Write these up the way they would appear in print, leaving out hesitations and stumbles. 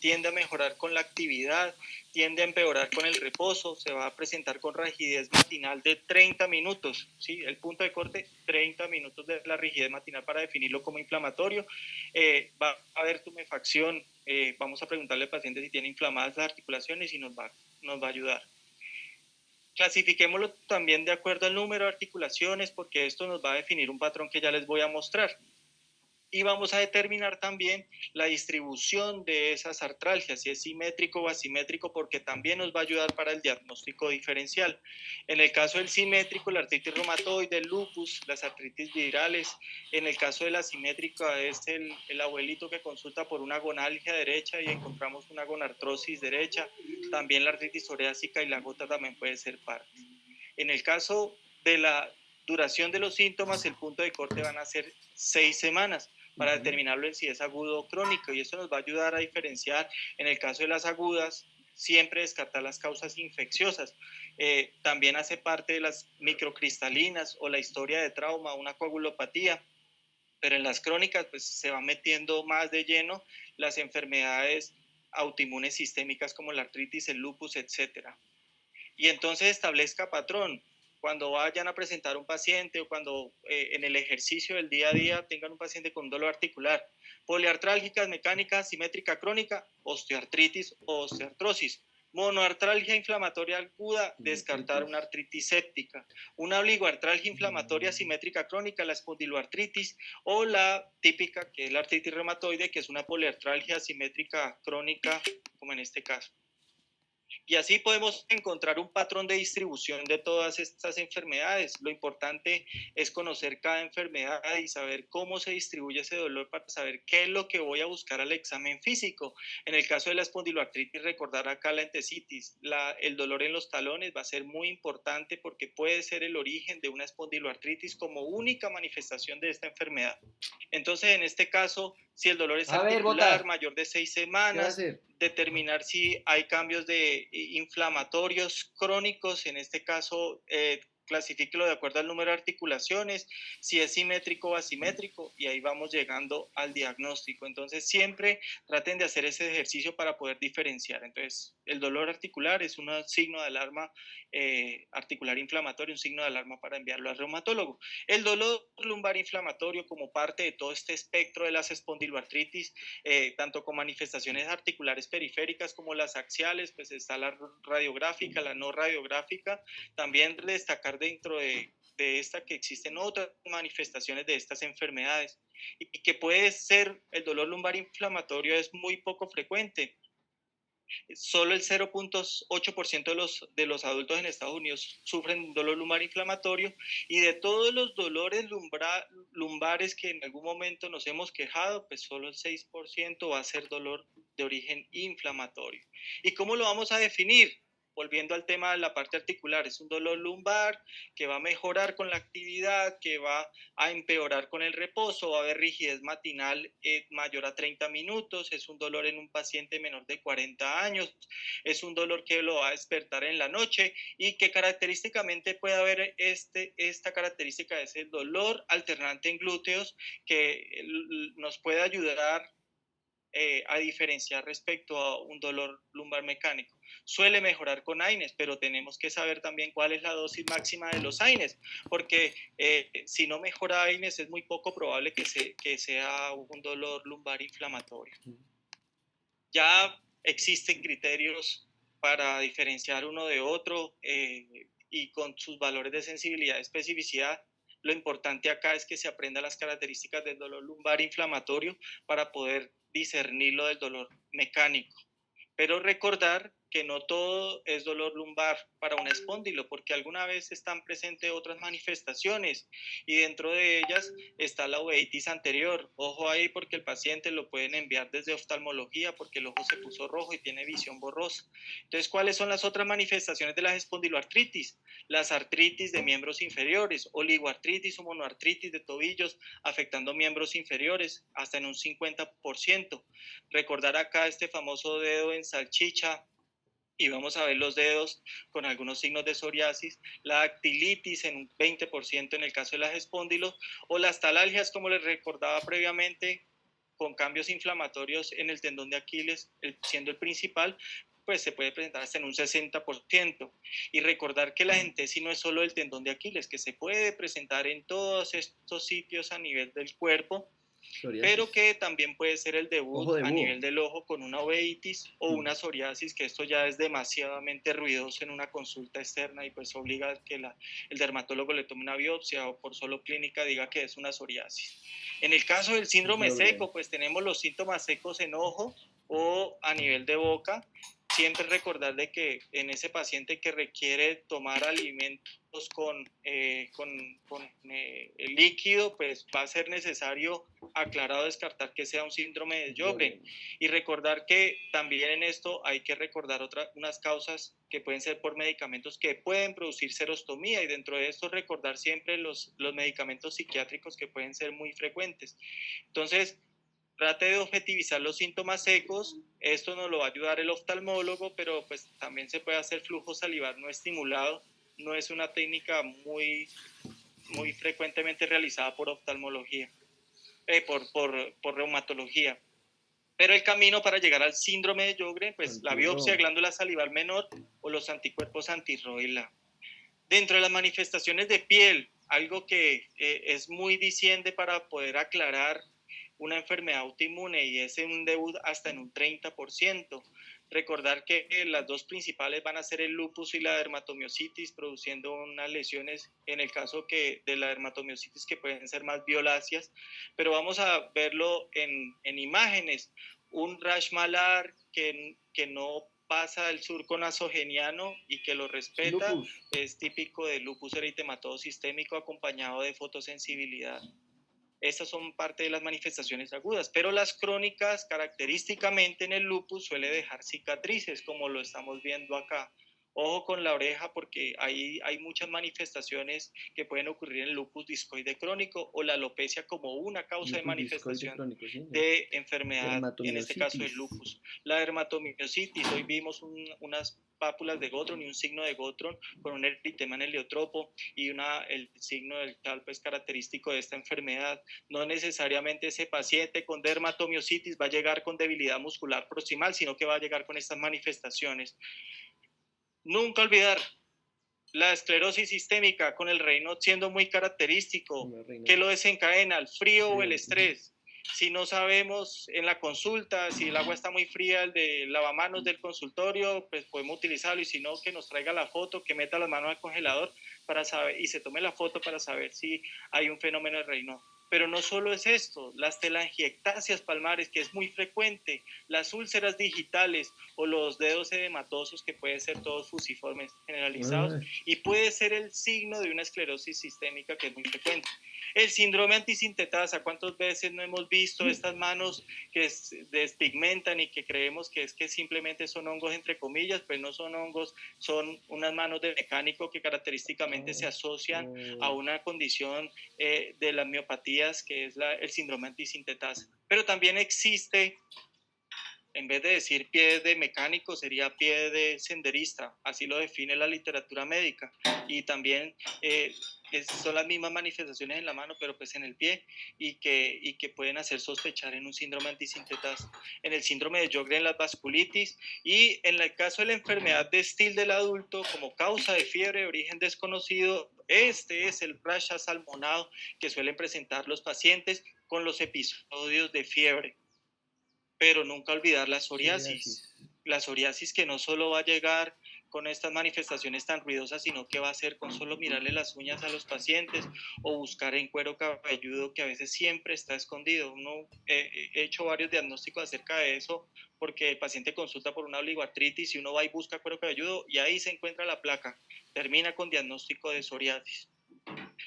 tiende a mejorar con la actividad, tiende a empeorar con el reposo, se va a presentar con rigidez matinal de 30 minutos, ¿sí? El punto de corte, 30 minutos de la rigidez matinal para definirlo como inflamatorio. Va a haber tumefacción, vamos a preguntarle al paciente si tiene inflamadas las articulaciones y nos va a ayudar. Clasifiquémoslo también de acuerdo al número de articulaciones, porque esto nos va a definir un patrón que ya les voy a mostrar. Y vamos a determinar también la distribución de esas artralgias, si es simétrico o asimétrico, porque también nos va a ayudar para el diagnóstico diferencial. En el caso del simétrico, la artritis reumatoide, el lupus, las artritis virales. En el caso de la asimétrica es el abuelito que consulta por una gonalgia derecha y encontramos una gonartrosis derecha. También la artritis psoriásica y la gota también puede ser parte. En el caso de la duración de los síntomas, el punto de corte van a ser 6 semanas para determinarlo en si es agudo o crónico, y eso nos va a ayudar a diferenciar. En el caso de las agudas, siempre descartar las causas infecciosas. También hace parte de las microcristalinas o la historia de trauma, una coagulopatía, pero en las crónicas pues se van metiendo más de lleno las enfermedades autoinmunes sistémicas como la artritis, el lupus, etcétera. Y entonces establezca patrón. Cuando vayan a presentar un paciente o cuando en el ejercicio del día a día tengan un paciente con dolor articular, poliartrálgicas, mecánicas, simétrica crónica, osteoartritis o osteoartrosis. Monoartralgia inflamatoria aguda, descartar una artritis séptica. Una oligoartralgia inflamatoria simétrica crónica, la espondiloartritis, o la típica, que es la artritis reumatoide, que es una poliartralgia simétrica crónica, como en este caso. Y así podemos encontrar un patrón de distribución de todas estas enfermedades. Lo importante es conocer cada enfermedad y saber cómo se distribuye ese dolor para saber qué es lo que voy a buscar al examen físico. En el caso de la espondiloartritis, recordar acá la entesitis. El dolor en los talones va a ser muy importante porque puede ser el origen de una espondiloartritis como única manifestación de esta enfermedad. Entonces, en este caso, si el dolor es articular, mayor de 6 semanas, determinar si hay cambios de inflamatorios crónicos, en este caso, clasifíquelo de acuerdo al número de articulaciones, si es simétrico o asimétrico, y ahí vamos llegando al diagnóstico. Entonces, siempre traten de hacer ese ejercicio para poder diferenciar. Entonces, el dolor articular es un signo de alarma articular inflamatorio, un signo de alarma para enviarlo al reumatólogo. El dolor lumbar inflamatorio, como parte de todo este espectro de las espondiloartritis, tanto con manifestaciones articulares periféricas como las axiales, pues está la radiográfica, la no radiográfica. También destacar dentro de esta que existen otras manifestaciones de estas enfermedades y que puede ser el dolor lumbar inflamatorio es muy poco frecuente. Solo el 0.8% de los adultos en Estados Unidos sufren dolor lumbar inflamatorio, y de todos los dolores lumbares que en algún momento nos hemos quejado, pues solo el 6% va a ser dolor de origen inflamatorio. ¿Y cómo lo vamos a definir? Volviendo al tema de la parte articular, es un dolor lumbar que va a mejorar con la actividad, que va a empeorar con el reposo, va a haber rigidez matinal mayor a 30 minutos, es un dolor en un paciente menor de 40 años, es un dolor que lo va a despertar en la noche, y que característicamente puede haber esta característica, es el dolor alternante en glúteos, que nos puede ayudar a diferenciar respecto a un dolor lumbar mecánico. Suele mejorar con AINES, pero tenemos que saber también cuál es la dosis máxima de los AINES, porque si no mejora AINES es muy poco probable que sea un dolor lumbar inflamatorio. Ya existen criterios para diferenciar uno de otro y con sus valores de sensibilidad y especificidad. Lo importante acá es que se aprenda las características del dolor lumbar inflamatorio para poder discernirlo del dolor mecánico. Pero recordar que no todo es dolor lumbar para un espóndilo, porque alguna vez están presentes otras manifestaciones, y dentro de ellas está la uveitis anterior. Ojo ahí, porque el paciente lo pueden enviar desde oftalmología porque el ojo se puso rojo y tiene visión borrosa. Entonces, ¿cuáles son las otras manifestaciones de la espondiloartritis? Las artritis de miembros inferiores, oligoartritis o monoartritis de tobillos afectando miembros inferiores hasta en un 50%. Recordar acá este famoso dedo en salchicha, y vamos a ver los dedos con algunos signos de psoriasis, la dactilitis en un 20% en el caso de las espóndilos, o las talalgias, como les recordaba previamente, con cambios inflamatorios en el tendón de Aquiles, siendo el principal, pues se puede presentar hasta en un 60%. Y recordar que la entesis no es solo el tendón de Aquiles, que se puede presentar en todos estos sitios a nivel del cuerpo, pero que también puede ser el debut a nivel del ojo con una uveitis o una psoriasis, que esto ya es demasiadamente ruidoso en una consulta externa y pues obliga a que el dermatólogo le tome una biopsia o por solo clínica diga que es una psoriasis. En el caso del síndrome seco, pues tenemos los síntomas secos en ojo o a nivel de boca. Siempre recordar de que en ese paciente que requiere tomar alimentos con líquido, pues va a ser necesario aclarado descartar que sea un síndrome de Sjögren. Y recordar que también en esto hay que recordar unas causas que pueden ser por medicamentos que pueden producir serostomía, y dentro de esto recordar siempre los medicamentos psiquiátricos que pueden ser muy frecuentes. Entonces, trate de objetivizar los síntomas secos. Esto nos lo va a ayudar el oftalmólogo, pero pues también se puede hacer flujo salivar no estimulado. No es una técnica muy frecuentemente realizada por oftalmología, por reumatología. Pero el camino para llegar al síndrome de Sjögren, pues la biopsia de glándula salival menor o los anticuerpos anti-ROILA. Dentro de las manifestaciones de piel, algo que es muy diciente para poder aclarar una enfermedad autoinmune, y es un debut hasta en un 30%. Recordar que las dos principales van a ser el lupus y la dermatomiositis, produciendo unas lesiones, en el caso de la dermatomiositis, que pueden ser más violáceas, pero vamos a verlo en imágenes. Un rash malar que no pasa el surco nasogeniano y que lo respeta, es típico del lupus eritematoso sistémico acompañado de fotosensibilidad. Estas son parte de las manifestaciones agudas, pero las crónicas, característicamente en el lupus, suele dejar cicatrices, como lo estamos viendo acá. Ojo con la oreja, porque hay muchas manifestaciones que pueden ocurrir en el lupus discoide crónico o la alopecia como una causa de manifestación crónico, ¿sí?, de enfermedad, en este caso el lupus. La dermatomiositis, hoy vimos unas pápulas de Gottron y un signo de Gottron con un eritema en heliotropo y el signo del talpo es característico de esta enfermedad. No necesariamente ese paciente con dermatomiositis va a llegar con debilidad muscular proximal, sino que va a llegar con estas manifestaciones. Nunca olvidar la esclerosis sistémica con el Raynaud siendo muy característico. ¿Qué lo desencadena? ¿El frío o el estrés? Si no sabemos en la consulta, si el agua está muy fría, el de lavamanos del consultorio, pues podemos utilizarlo, y si no, que nos traiga la foto, que meta las manos al congelador para saber, y se tome la foto para saber si hay un fenómeno de Raynaud. Pero no solo es esto, las telangiectasias palmares, que es muy frecuente, las úlceras digitales o los dedos edematosos, que pueden ser todos fusiformes generalizados, y puede ser el signo de una esclerosis sistémica, que es muy frecuente. El síndrome antisintetasa, ¿cuántas veces no hemos visto estas manos que despigmentan y que creemos que es que simplemente son hongos, entre comillas? Pues no son hongos, son unas manos de mecánico que característicamente se asocian a una condición de las miopatías, que es el síndrome antisintetasa. Pero también existe, en vez de decir pie de mecánico, sería pie de senderista, así lo define la literatura médica. Y también son las mismas manifestaciones en la mano, pero pues en el pie, y que pueden hacer sospechar en un síndrome antisintetasa. En el síndrome de Sjögren, las vasculitis, y en el caso de la enfermedad de Still del adulto, como causa de fiebre de origen desconocido, este es el rash asalmonado que suelen presentar los pacientes con los episodios de fiebre. Pero nunca olvidar la psoriasis. La psoriasis, que no solo va a llegar con estas manifestaciones tan ruidosas, sino que va a ser con solo mirarle las uñas a los pacientes o buscar en cuero cabelludo, que a veces siempre está escondido. He hecho varios diagnósticos acerca de eso, porque el paciente consulta por una oligoartritis y uno va y busca cuero cabelludo y ahí se encuentra la placa. Termina con diagnóstico de psoriasis.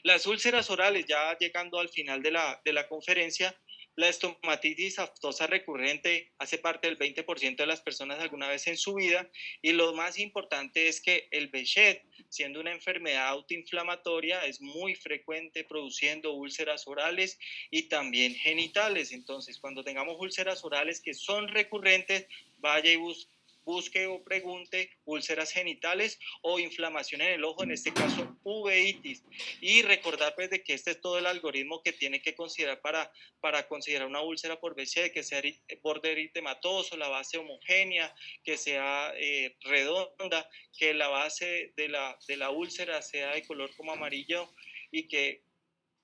Las úlceras orales, ya llegando al final de la conferencia, la estomatitis aftosa recurrente hace parte del 20% de las personas alguna vez en su vida, y lo más importante es que el Behçet, siendo una enfermedad autoinflamatoria, es muy frecuente produciendo úlceras orales y también genitales. Entonces, cuando tengamos úlceras orales que son recurrentes, vaya y busque busque o pregunte úlceras genitales o inflamación en el ojo, en este caso uveitis. Y recordar pues de que este es todo el algoritmo que tiene que considerar para considerar una úlcera por BCG, que sea borde eritematoso, la base homogénea, que sea redonda, que la base de la úlcera sea de color como amarillo y que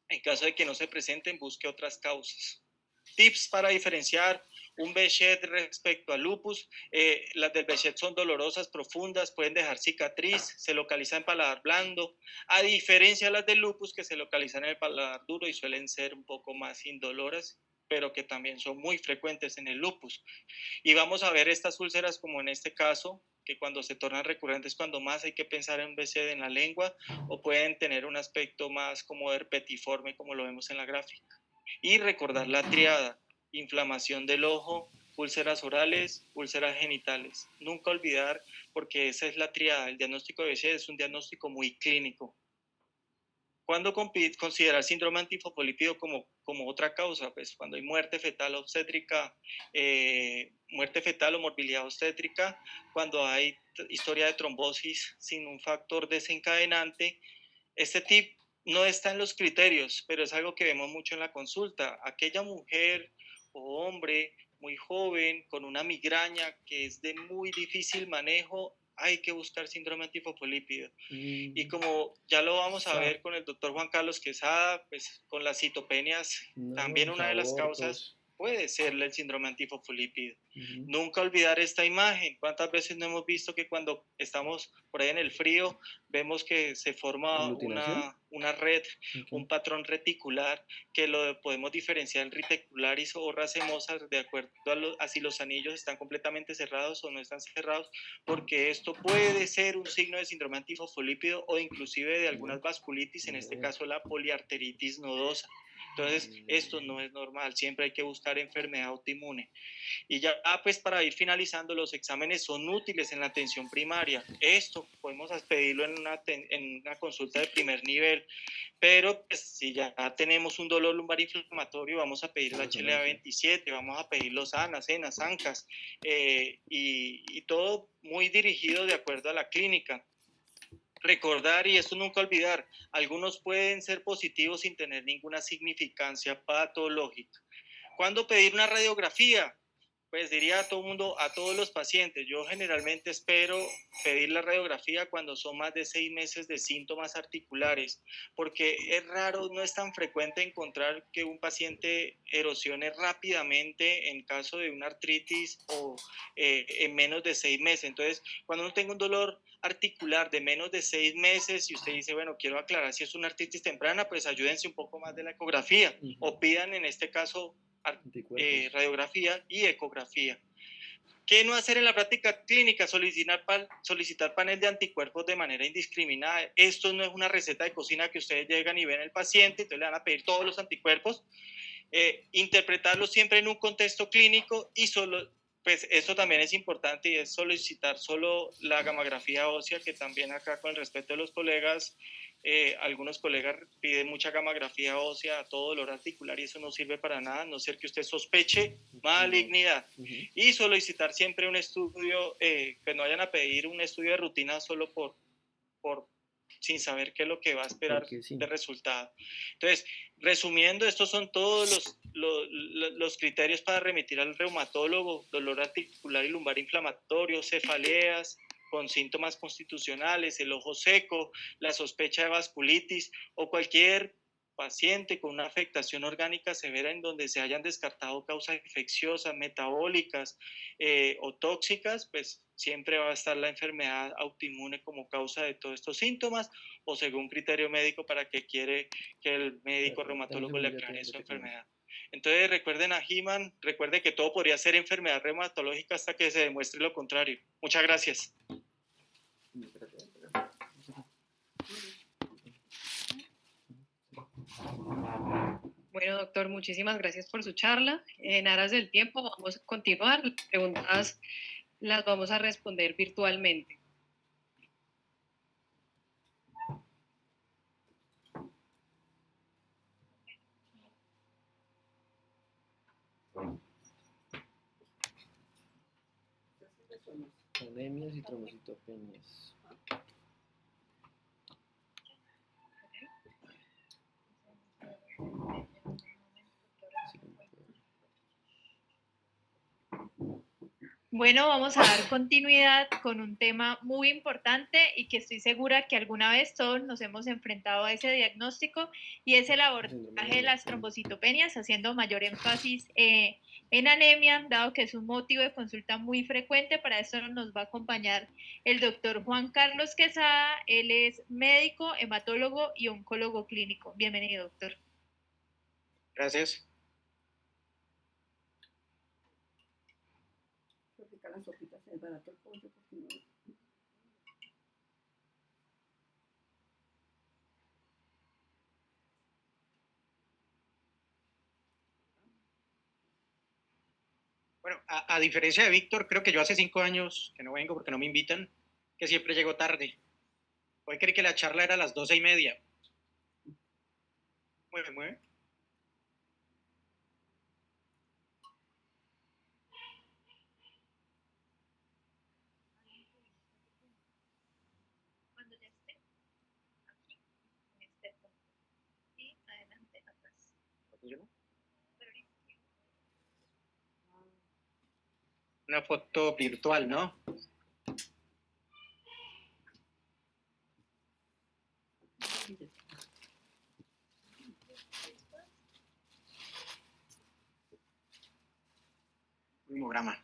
en caso de que no se presenten busque otras causas. Tips para diferenciar un Behçet respecto al lupus. Las del Behçet son dolorosas, profundas, pueden dejar cicatriz, se localizan en paladar blando, a diferencia de las del lupus que se localizan en el paladar duro y suelen ser un poco más indoloras, pero que también son muy frecuentes en el lupus. Y vamos a ver estas úlceras como en este caso, que cuando se tornan recurrentes, cuando más hay que pensar en BCD en la lengua, o pueden tener un aspecto más como herpetiforme, como lo vemos en la gráfica. Y recordar la triada: inflamación del ojo, úlceras orales, úlceras genitales. Nunca olvidar, porque esa es la triada. El diagnóstico de BCD es un diagnóstico muy clínico. ¿Cuándo considerar síndrome antifosfolípido como otra causa? Pues cuando hay muerte fetal obstétrica, muerte fetal o morbilidad obstétrica, cuando hay historia de trombosis sin un factor desencadenante. Este tip no está en los criterios, pero es algo que vemos mucho en la consulta. Aquella mujer o hombre muy joven con una migraña que es de muy difícil manejo, hay que buscar síndrome antifosfolípido. Y como ya lo vamos a ver con el doctor Juan Carlos Quesada, pues con las citopenias, también una de las causas puede ser el síndrome antifosfolípido. Nunca olvidar esta imagen. ¿Cuántas veces no hemos visto que cuando estamos por ahí en el frío, vemos que se forma una red, un patrón reticular, que lo podemos diferenciar en reticularis o racemosas de acuerdo a si los anillos están completamente cerrados o no están cerrados, porque esto puede ser un signo de síndrome antifosfolípido o inclusive de algunas vasculitis, en este caso la poliarteritis nodosa. Entonces, esto no es normal, siempre hay que buscar enfermedad autoinmune. Y ya pues para ir finalizando, los exámenes son útiles en la atención primaria. Esto podemos pedirlo en una consulta de primer nivel, pero pues, si ya tenemos un dolor lumbar inflamatorio, vamos a pedir la HLA-27, vamos a pedir los ANAS, ENAS, ANCAS, y todo muy dirigido de acuerdo a la clínica. Recordar, y esto nunca olvidar, algunos pueden ser positivos sin tener ninguna significancia patológica. ¿Cuándo pedir una radiografía? Pues diría a todo mundo, a todos los pacientes, yo generalmente espero pedir la radiografía cuando son más de 6 meses de síntomas articulares, porque es raro, no es tan frecuente encontrar que un paciente erosione rápidamente en caso de una artritis o en menos de 6 meses. Entonces, cuando uno tenga un dolor articular de menos de 6 meses y usted dice, bueno, quiero aclarar si es una artritis temprana, pues ayúdense un poco más de la ecografía o pidan en este caso radiografía y ecografía. ¿Qué no hacer en la práctica clínica? Solicitar panel de anticuerpos de manera indiscriminada. Esto no es una receta de cocina que ustedes llegan y ven al paciente, entonces le van a pedir todos los anticuerpos. Interpretarlo siempre en un contexto clínico y solo, pues esto también es importante, y es solicitar solo la gamografía ósea, que también acá con el respeto de los colegas, algunos colegas piden mucha gamografía ósea a todo dolor articular y eso no sirve para nada, a no ser que usted sospeche malignidad. Y solicitar siempre un estudio, que no vayan a pedir un estudio de rutina solo por sin saber qué es lo que va a esperar de resultado. Entonces, resumiendo, estos son todos los criterios para remitir al reumatólogo: dolor articular y lumbar inflamatorio, cefaleas con síntomas constitucionales, el ojo seco, la sospecha de vasculitis o cualquier paciente con una afectación orgánica severa en donde se hayan descartado causas infecciosas, metabólicas o tóxicas, pues siempre va a estar la enfermedad autoinmune como causa de todos estos síntomas o según criterio médico para que quiere que el médico reumatólogo le aclare su enfermedad. Entonces recuerden a He-Man, recuerden que todo podría ser enfermedad reumatológica hasta que se demuestre lo contrario. Muchas gracias. Bueno, doctor, muchísimas gracias por su charla. En aras del tiempo vamos a continuar. Las preguntas las vamos a responder virtualmente. Anemias y trombocitopenias. Bueno, vamos a dar continuidad con un tema muy importante y que estoy segura que alguna vez todos nos hemos enfrentado a ese diagnóstico, y es el abordaje de las trombocitopenias, haciendo mayor énfasis en anemia, dado que es un motivo de consulta muy frecuente. Para esto nos va a acompañar el doctor Juan Carlos Quesada. Él es médico, hematólogo y oncólogo clínico. Bienvenido, doctor. Gracias. Las sopitas, es barato el pollo, porque no. Bueno, a diferencia de Víctor, creo que yo hace 5 años que no vengo porque no me invitan, que siempre llego tarde. Hoy creí que la charla era a las 12:30. Mueve, mueve. Cuando ya esté aquí, en este punto, y adelante, atrás. Una foto virtual, ¿no? Un hemograma.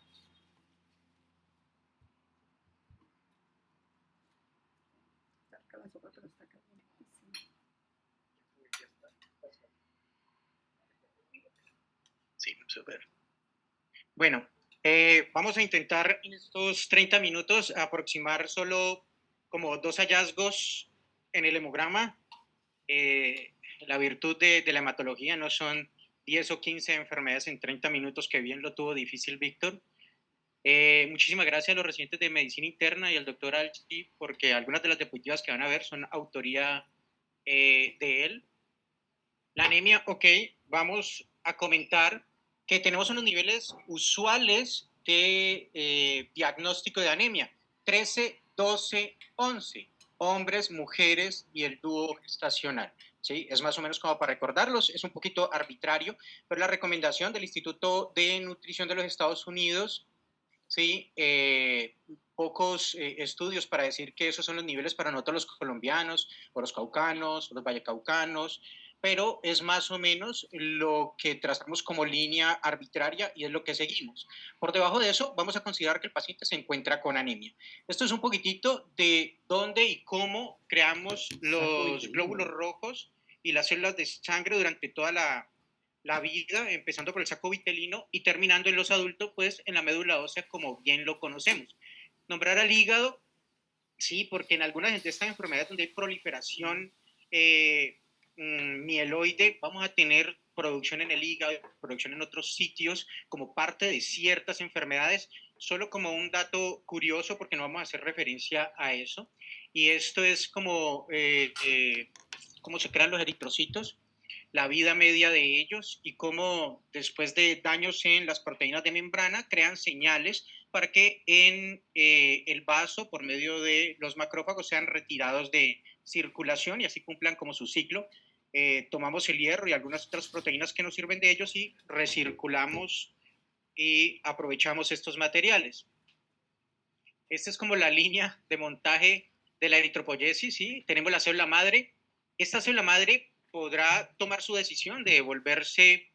Saca la sopa, pero está calientísima. Sí, súper. Bueno, vamos a intentar en estos 30 minutos aproximar solo como 2 hallazgos en el hemograma. La virtud de la hematología no son 10 o 15 enfermedades en 30 minutos, que bien lo tuvo difícil Víctor. Muchísimas gracias a los residentes de medicina interna y al doctor Alchi, porque algunas de las diapositivas que van a ver son autoría de él. La anemia, ok, vamos a comentar que tenemos unos niveles usuales de diagnóstico de anemia: 13, 12, 11, hombres, mujeres y el dúo gestacional. ¿Sí? Es más o menos como para recordarlos, es un poquito arbitrario, pero la recomendación del Instituto de Nutrición de los Estados Unidos, ¿sí? Pocos estudios para decir que esos son los niveles para nosotros los colombianos, o los caucanos, o los vallecaucanos, pero es más o menos lo que trazamos como línea arbitraria y es lo que seguimos. Por debajo de eso, vamos a considerar que el paciente se encuentra con anemia. Esto es un poquitito de dónde y cómo creamos los glóbulos rojos y las células de sangre durante toda la vida, empezando por el saco vitelino y terminando en los adultos, pues en la médula ósea, como bien lo conocemos. Nombrar al hígado, sí, porque en algunas de estas enfermedades donde hay proliferación mieloide, vamos a tener producción en el hígado, producción en otros sitios, como parte de ciertas enfermedades, solo como un dato curioso, porque no vamos a hacer referencia a eso. Y esto es como cómo se crean los eritrocitos, la vida media de ellos y cómo después de daños en las proteínas de membrana crean señales para que en el vaso, por medio de los macrófagos, sean retirados de circulación y así cumplan como su ciclo. Tomamos el hierro y algunas otras proteínas que nos sirven de ellos y recirculamos y aprovechamos estos materiales. Esta es como la línea de montaje de la eritropoyesis, ¿sí? Tenemos la célula madre. Esta célula madre podrá tomar su decisión de volverse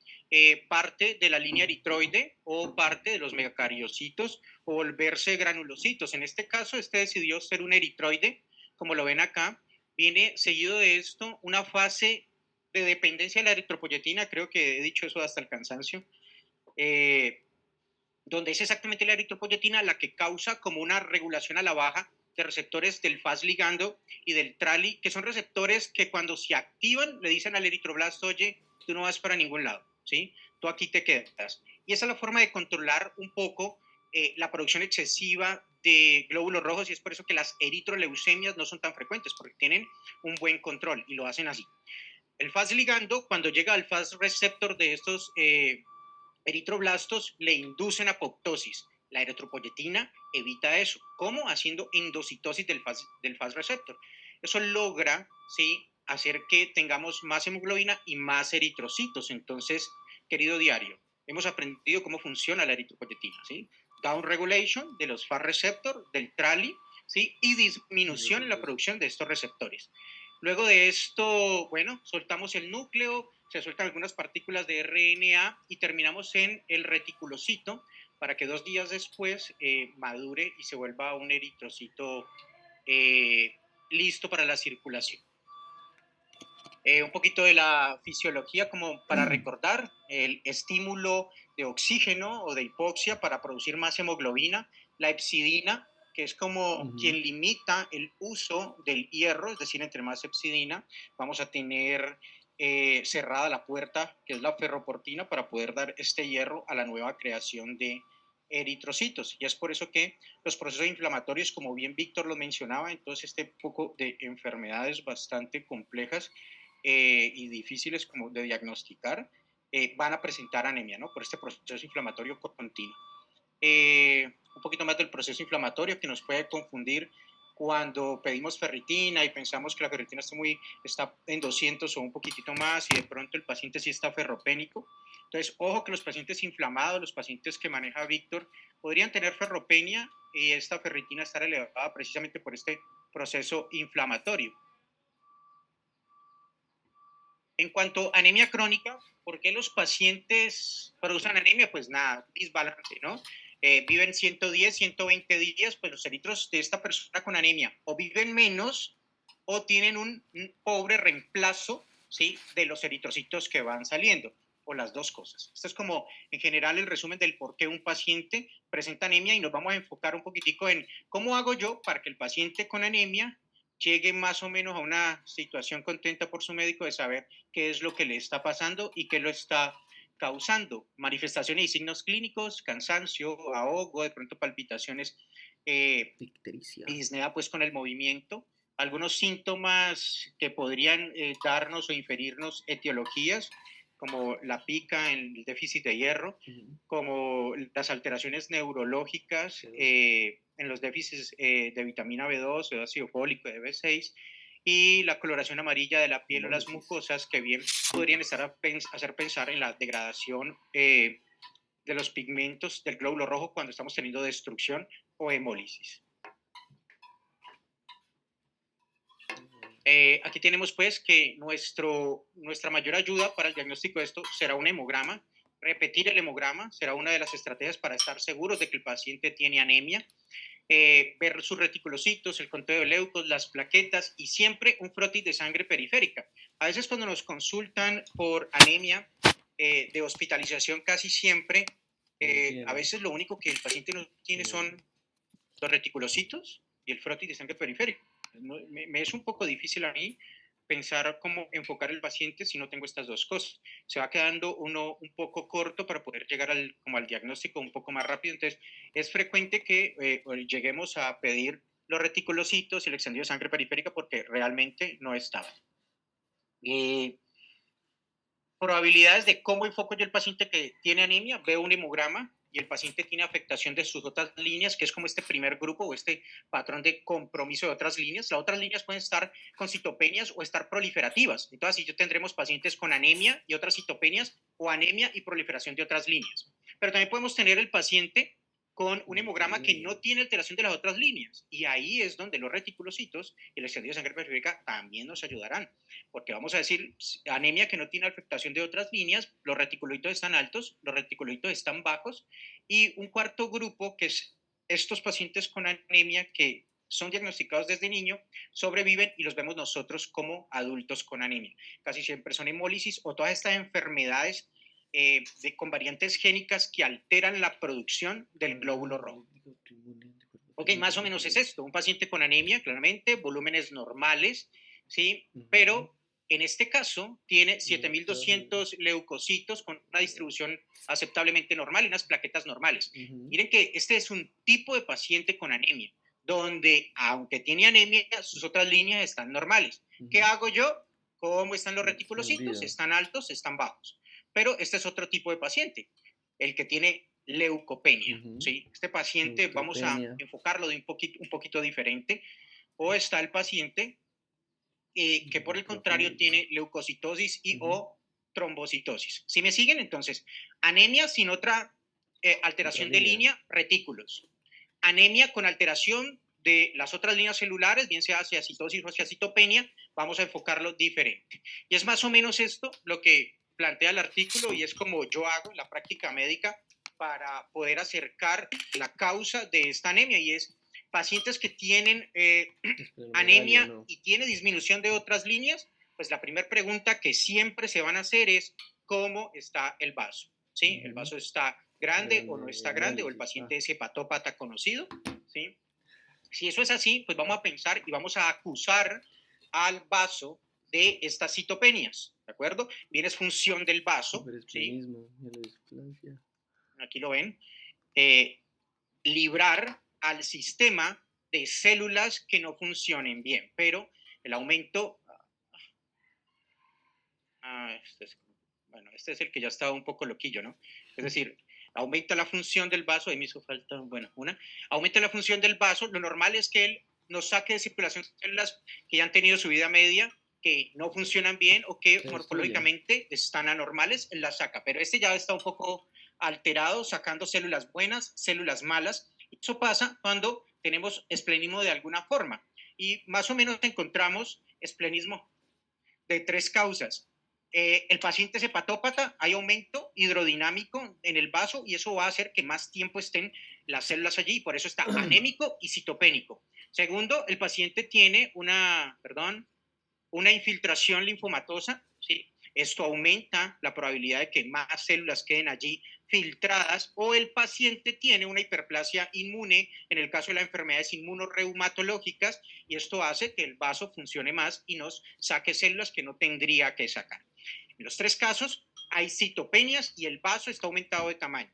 parte de la línea eritroide o parte de los megacariocitos o volverse granulocitos. En este caso, este decidió ser un eritroide, como lo ven acá. Viene seguido de esto una fase de dependencia de la eritropoyetina, creo que he dicho eso hasta el cansancio, donde es exactamente la eritropoyetina la que causa como una regulación a la baja de receptores del Fas ligando y del trali, que son receptores que cuando se activan le dicen al eritroblasto: oye, tú no vas para ningún lado, ¿sí? Tú aquí te quedas. Y esa es la forma de controlar un poco la producción excesiva de glóbulos rojos, y es por eso que las eritroleucemias no son tan frecuentes, porque tienen un buen control y lo hacen así. El Fas ligando, cuando llega al Fas receptor de estos eritroblastos, le inducen apoptosis La eritropoyetina evita eso. ¿Cómo? Haciendo endocitosis del fast receptor. Eso logra, ¿sí?, hacer que tengamos más hemoglobina y más eritrocitos. Entonces, querido diario, hemos aprendido cómo funciona la eritropoyetina, ¿sí? Down regulation de los fast receptor, del TRALI, ¿sí?, y disminución en la producción de estos receptores. Luego de esto, bueno, soltamos el núcleo, se sueltan algunas partículas de RNA y terminamos en el reticulocito para que 2 días después madure y se vuelva un eritrocito listo para la circulación. Un poquito de la fisiología como para recordar, el estímulo de oxígeno o de hipoxia para producir más hemoglobina, la hepcidina, que es como quien limita el uso del hierro, es decir, entre más hepcidina, vamos a tener cerrada la puerta, que es la ferroportina, para poder dar este hierro a la nueva creación de eritrocitos. Y es por eso que los procesos inflamatorios, como bien Víctor lo mencionaba, entonces este poco de enfermedades bastante complejas y difíciles como de diagnosticar, van a presentar anemia, ¿no?, por este proceso inflamatorio continuo. Un poquito más del proceso inflamatorio que nos puede confundir cuando pedimos ferritina y pensamos que la ferritina está en 200 o un poquitito más y de pronto el paciente sí está ferropénico. Entonces, ojo que los pacientes inflamados, los pacientes que maneja Víctor, podrían tener ferropenia y esta ferritina estar elevada precisamente por este proceso inflamatorio. En cuanto a anemia crónica, ¿por qué los pacientes producen anemia? Pues nada, desbalance, ¿no? Viven 110, 120 días, pues los eritros de esta persona con anemia o viven menos o tienen un pobre reemplazo, ¿sí?, de los eritrocitos que van saliendo, o las dos cosas. Esto es como en general el resumen del por qué un paciente presenta anemia y nos vamos a enfocar un poquitico en cómo hago yo para que el paciente con anemia llegue más o menos a una situación contenta por su médico de saber qué es lo que le está pasando y qué lo está causando. Manifestaciones y signos clínicos, cansancio, ahogo, de pronto palpitaciones y disnea pues con el movimiento. Algunos síntomas que podrían darnos o inferirnos etiologías, como la pica en el déficit de hierro, como las alteraciones neurológicas en los déficits de vitamina B2, de ácido fólico, de B6, y la coloración amarilla de la piel o las mucosas, que bien podrían hacer pensar en la degradación de los pigmentos del glóbulo rojo cuando estamos teniendo destrucción o hemólisis. Aquí tenemos pues que nuestra mayor ayuda para el diagnóstico de esto será un hemograma. Repetir el hemograma será una de las estrategias para estar seguros de que el paciente tiene anemia. Ver sus reticulocitos, el conteo de leucos, las plaquetas y siempre un frotis de sangre periférica. A veces cuando nos consultan por anemia de hospitalización, casi siempre, a veces lo único que el paciente no tiene son los reticulocitos y el frotis de sangre periférico. Me es un poco difícil a mí pensar cómo enfocar el paciente si no tengo estas dos cosas. Se va quedando uno un poco corto para poder llegar al diagnóstico un poco más rápido. Entonces, es frecuente que lleguemos a pedir los reticulocitos y el extendido de sangre periférica porque realmente no estaban. Probabilidades de cómo enfoco yo el paciente que tiene anemia. Veo un hemograma y el paciente tiene afectación de sus otras líneas, que es como este primer grupo o este patrón de compromiso de otras líneas. Las otras líneas pueden estar con citopenias o estar proliferativas. Entonces, así yo tendremos pacientes con anemia y otras citopenias o anemia y proliferación de otras líneas. Pero también podemos tener el paciente con un hemograma que no tiene alteración de las otras líneas. Y ahí es donde los reticulocitos y el extendido de sangre periférica también nos ayudarán. Porque vamos a decir, anemia que no tiene afectación de otras líneas, los reticulocitos están altos, los reticulocitos están bajos. Y un cuarto grupo, que es estos pacientes con anemia que son diagnosticados desde niño, sobreviven y los vemos nosotros como adultos con anemia. Casi siempre son hemólisis o todas estas enfermedades con variantes génicas que alteran la producción del glóbulo rojo. Ok, más o menos es esto. Un paciente con anemia, claramente, volúmenes normales, ¿sí? Pero en este caso tiene 7.200 leucocitos con una distribución aceptablemente normal y unas plaquetas normales. Miren que este es un tipo de paciente con anemia, donde aunque tiene anemia, sus otras líneas están normales. ¿Qué hago yo? ¿Cómo están los reticulocitos? ¿Están altos? ¿Están bajos? Pero este es otro tipo de paciente, el que tiene leucopenia. Ujú. ¿Sí? Este paciente vamos a Neutropenia. enfocarlo de un poquito diferente. O está el paciente que por el contrario tiene leucocitosis y o trombocitosis. ¿Sí me siguen? Entonces, anemia sin otra alteración de línea, retículos. Anemia con alteración de las otras líneas celulares, bien sea hacia citosis o hacia citopenia, vamos a enfocarlo diferente. Y es más o menos esto lo que plantea el artículo y es como yo hago en la práctica médica para poder acercar la causa de esta anemia, y es pacientes que tienen anemia ¿no? y tiene disminución de otras líneas, pues la primera pregunta que siempre se van a hacer es ¿cómo está el vaso? ¿Sí? ¿El vaso está grande o no está grande? ¿O el paciente es hepatópata conocido? ¿Sí? Si eso es así, pues vamos a pensar y vamos a acusar al vaso de estas citopenias, ¿de acuerdo? Bien, es función del vaso, ¿sí? Aquí lo ven. Librar al sistema de células que no funcionen bien, pero el aumento... este es el que ya estaba un poco loquillo, ¿no? Es decir, aumenta la función del vaso, ahí me hizo falta, aumenta la función del vaso, lo normal es que él nos saque de circulación células que ya han tenido su vida media, que no funcionan bien o que morfológicamente están anormales, él las saca, pero este ya está un poco alterado, sacando células buenas, células malas. Eso pasa cuando tenemos esplenismo de alguna forma, y más o menos encontramos esplenismo de 3 causas. El paciente es hepatópata, hay aumento hidrodinámico en el vaso y eso va a hacer que más tiempo estén las células allí, y por eso está anémico y citopénico. Segundo, el paciente tiene una infiltración linfomatosa, ¿sí? Esto aumenta la probabilidad de que más células queden allí filtradas, o el paciente tiene una hiperplasia inmune en el caso de las enfermedades inmunorreumatológicas, y esto hace que el vaso funcione más y nos saque células que no tendría que sacar. En los 3 casos hay citopenias y el vaso está aumentado de tamaño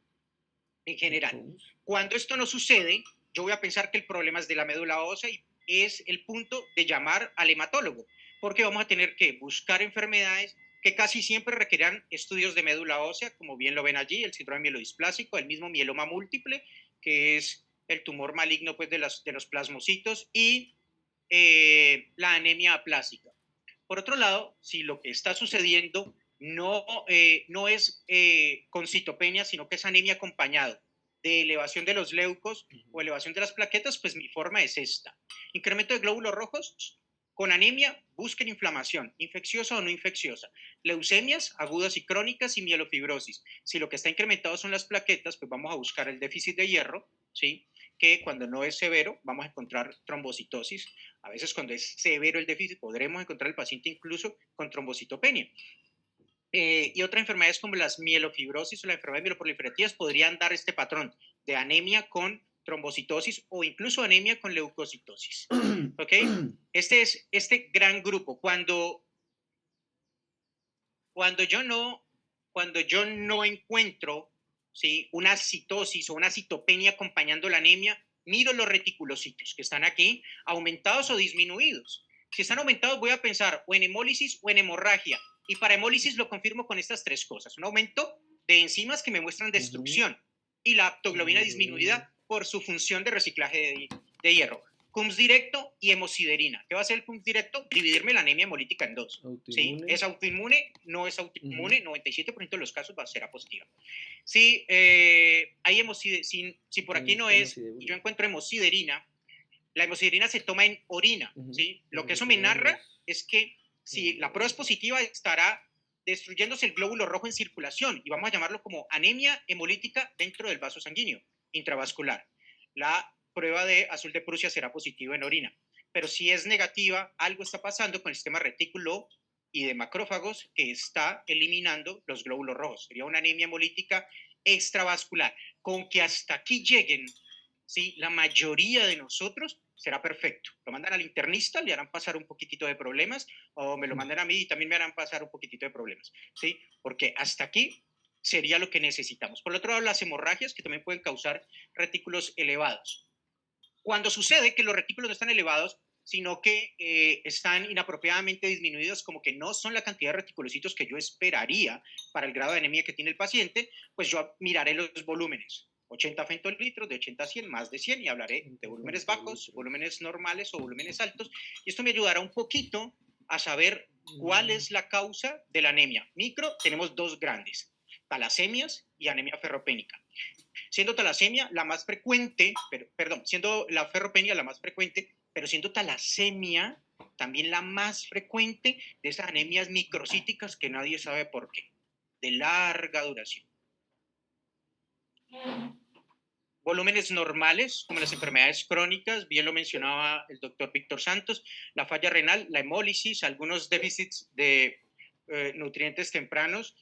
en general. Cuando esto no sucede, yo voy a pensar que el problema es de la médula ósea y es el punto de llamar al hematólogo, porque vamos a tener que buscar enfermedades que casi siempre requerirán estudios de médula ósea, como bien lo ven allí, el síndrome mielodisplásico, el mismo mieloma múltiple, que es el tumor maligno pues, de los plasmocitos, y la anemia aplásica. Por otro lado, si lo que está sucediendo no es con citopenia, sino que es anemia acompañado de elevación de los leucos o elevación de las plaquetas, pues mi forma es esta. Incremento de glóbulos rojos con anemia, busquen inflamación, infecciosa o no infecciosa, leucemias agudas y crónicas y mielofibrosis. Si lo que está incrementado son las plaquetas, pues vamos a buscar el déficit de hierro, ¿sí? Que cuando no es severo vamos a encontrar trombocitosis. A veces cuando es severo el déficit podremos encontrar el paciente incluso con trombocitopenia. Y otras enfermedades como las mielofibrosis o la enfermedad mieloproliferativas podrían dar este patrón de anemia con trombocitosis o incluso anemia con leucocitosis. ¿Ok? Este es este gran grupo. Cuando yo no encuentro, ¿sí?, una citosis o una citopenia acompañando la anemia, miro los reticulocitos que están aquí, aumentados o disminuidos. Si están aumentados, voy a pensar o en hemólisis o en hemorragia. Y para hemólisis lo confirmo con estas 3 cosas. Un aumento de enzimas que me muestran destrucción y la aptoglobina disminuida por su función de reciclaje de hierro. CUMS directo y hemosiderina. ¿Qué va a hacer el CUMS directo? Dividirme la anemia hemolítica en 2. ¿Sí? ¿Es autoinmune? No es autoinmune. 97% de los casos va a ser positiva. Si hay si por aquí no es, y yo encuentro hemosiderina, la hemosiderina se toma en orina. ¿Sí? Lo que eso me narra es que si la prueba es positiva, estará destruyéndose el glóbulo rojo en circulación, y vamos a llamarlo como anemia hemolítica dentro del vaso sanguíneo intravascular. La prueba de azul de Prusia será positiva en orina. Pero si es negativa, algo está pasando con el sistema retículo y de macrófagos que está eliminando los glóbulos rojos. Sería una anemia hemolítica extravascular. Con que hasta aquí lleguen, ¿sí?, la mayoría de nosotros, será perfecto. Lo mandan al internista, le harán pasar un poquitito de problemas, o me lo mandan a mí y también me harán pasar un poquitito de problemas, ¿sí? Porque hasta aquí sería lo que necesitamos. Por otro lado, las hemorragias, que también pueden causar retículos elevados. Cuando sucede que los retículos no están elevados, sino que están inapropiadamente disminuidos, como que no son la cantidad de reticulocitos que yo esperaría para el grado de anemia que tiene el paciente, pues yo miraré los volúmenes. 80 femtolitros, de 80 a 100, más de 100, y hablaré de volúmenes bajos, volúmenes normales o volúmenes altos, y esto me ayudará un poquito a saber cuál es la causa de la anemia. Micro, tenemos dos grandes, talasemias y anemia ferropénica. Siendo talasemia la más frecuente, siendo la ferropenia la más frecuente, pero siendo talasemia también la más frecuente de esas anemias microcíticas que nadie sabe por qué, de larga duración. Volúmenes normales, como las enfermedades crónicas, bien lo mencionaba el doctor Víctor Santos, la falla renal, la hemólisis, algunos déficits de nutrientes tempranos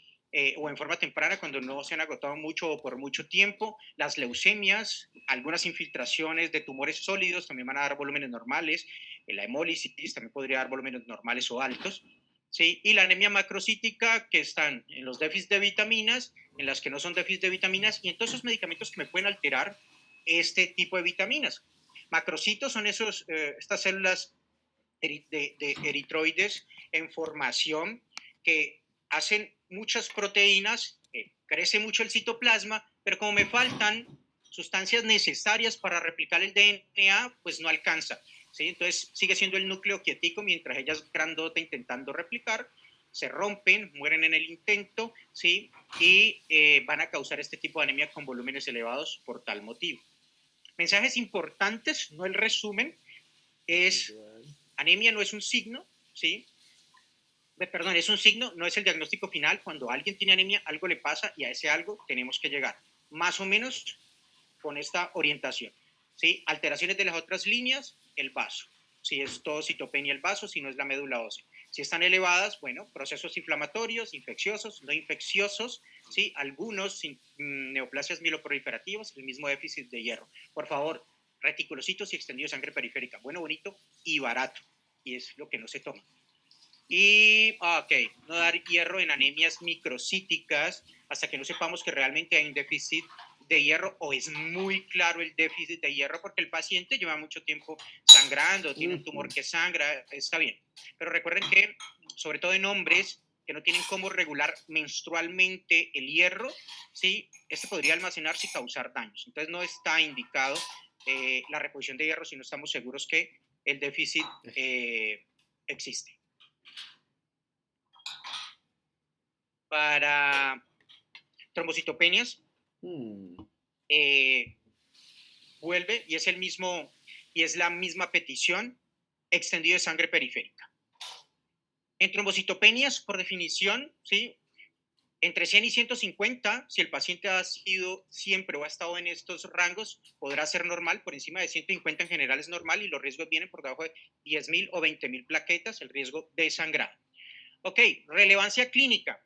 o en forma temprana cuando no se han agotado mucho o por mucho tiempo, las leucemias, algunas infiltraciones de tumores sólidos también van a dar volúmenes normales, la hemólisis también podría dar volúmenes normales o altos, ¿sí? Y la anemia macrocítica, que están en los déficits de vitaminas, en las que no son déficits de vitaminas, y en todos esos medicamentos que me pueden alterar este tipo de vitaminas. Macrocitos son estas células de eritroides en formación que hacen muchas proteínas, crece mucho el citoplasma, pero como me faltan sustancias necesarias para replicar el DNA, pues no alcanza, ¿sí? Entonces sigue siendo el núcleo quietico mientras ella es grandota intentando replicar, se rompen, mueren en el intento, ¿sí? Y van a causar este tipo de anemia con volúmenes elevados por tal motivo. Mensajes importantes, no el resumen, es anemia no es un signo, ¿sí? Perdón, es un signo, no es el diagnóstico final. Cuando alguien tiene anemia, algo le pasa y a ese algo tenemos que llegar, más o menos con esta orientación, ¿sí? Alteraciones de las otras líneas, el vaso. Si es todo citopenia el vaso, si no es la médula ósea. Si están elevadas, bueno, procesos inflamatorios, infecciosos, no infecciosos, ¿sí? Algunos neoplasias mieloproliferativas, el mismo déficit de hierro. Por favor, reticulocitos y extendido de sangre periférica. Bueno, bonito y barato. Y es lo que no se toma. Y, no dar hierro en anemias microcíticas hasta que no sepamos que realmente hay un déficit de hierro o es muy claro el déficit de hierro porque el paciente lleva mucho tiempo sangrando, tiene un tumor que sangra, está bien. Pero recuerden que, sobre todo en hombres que no tienen cómo regular menstrualmente el hierro, ¿sí? Este podría almacenarse y causar daños. Entonces no está indicado la reposición de hierro si no estamos seguros que el déficit existe. Para trombocitopenias, vuelve y es la misma petición, extendido de sangre periférica. En trombocitopenias, por definición, ¿sí? Entre 100 y 150, si el paciente ha sido siempre o ha estado en estos rangos, podrá ser normal. Por encima de 150 en general es normal y los riesgos vienen por debajo de 10.000 o 20.000 plaquetas, el riesgo de sangrado. Ok, relevancia clínica.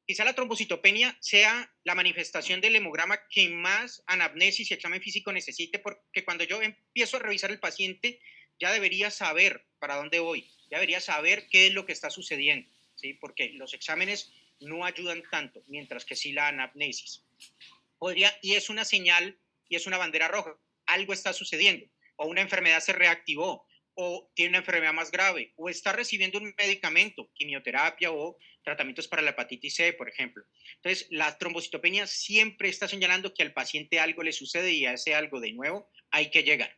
Quizá la trombocitopenia sea la manifestación del hemograma que más anamnesis y examen físico necesite, porque cuando yo empiezo a revisar el paciente, ya debería saber para dónde voy, ya debería saber qué es lo que está sucediendo, ¿sí? Porque los exámenes no ayudan tanto, mientras que sí la anamnesis. Y es una señal y es una bandera roja, algo está sucediendo, o una enfermedad se reactivó, o tiene una enfermedad más grave, o está recibiendo un medicamento, quimioterapia o tratamientos para la hepatitis C, por ejemplo. Entonces, la trombocitopenia siempre está señalando que al paciente algo le sucede y a ese algo de nuevo hay que llegar.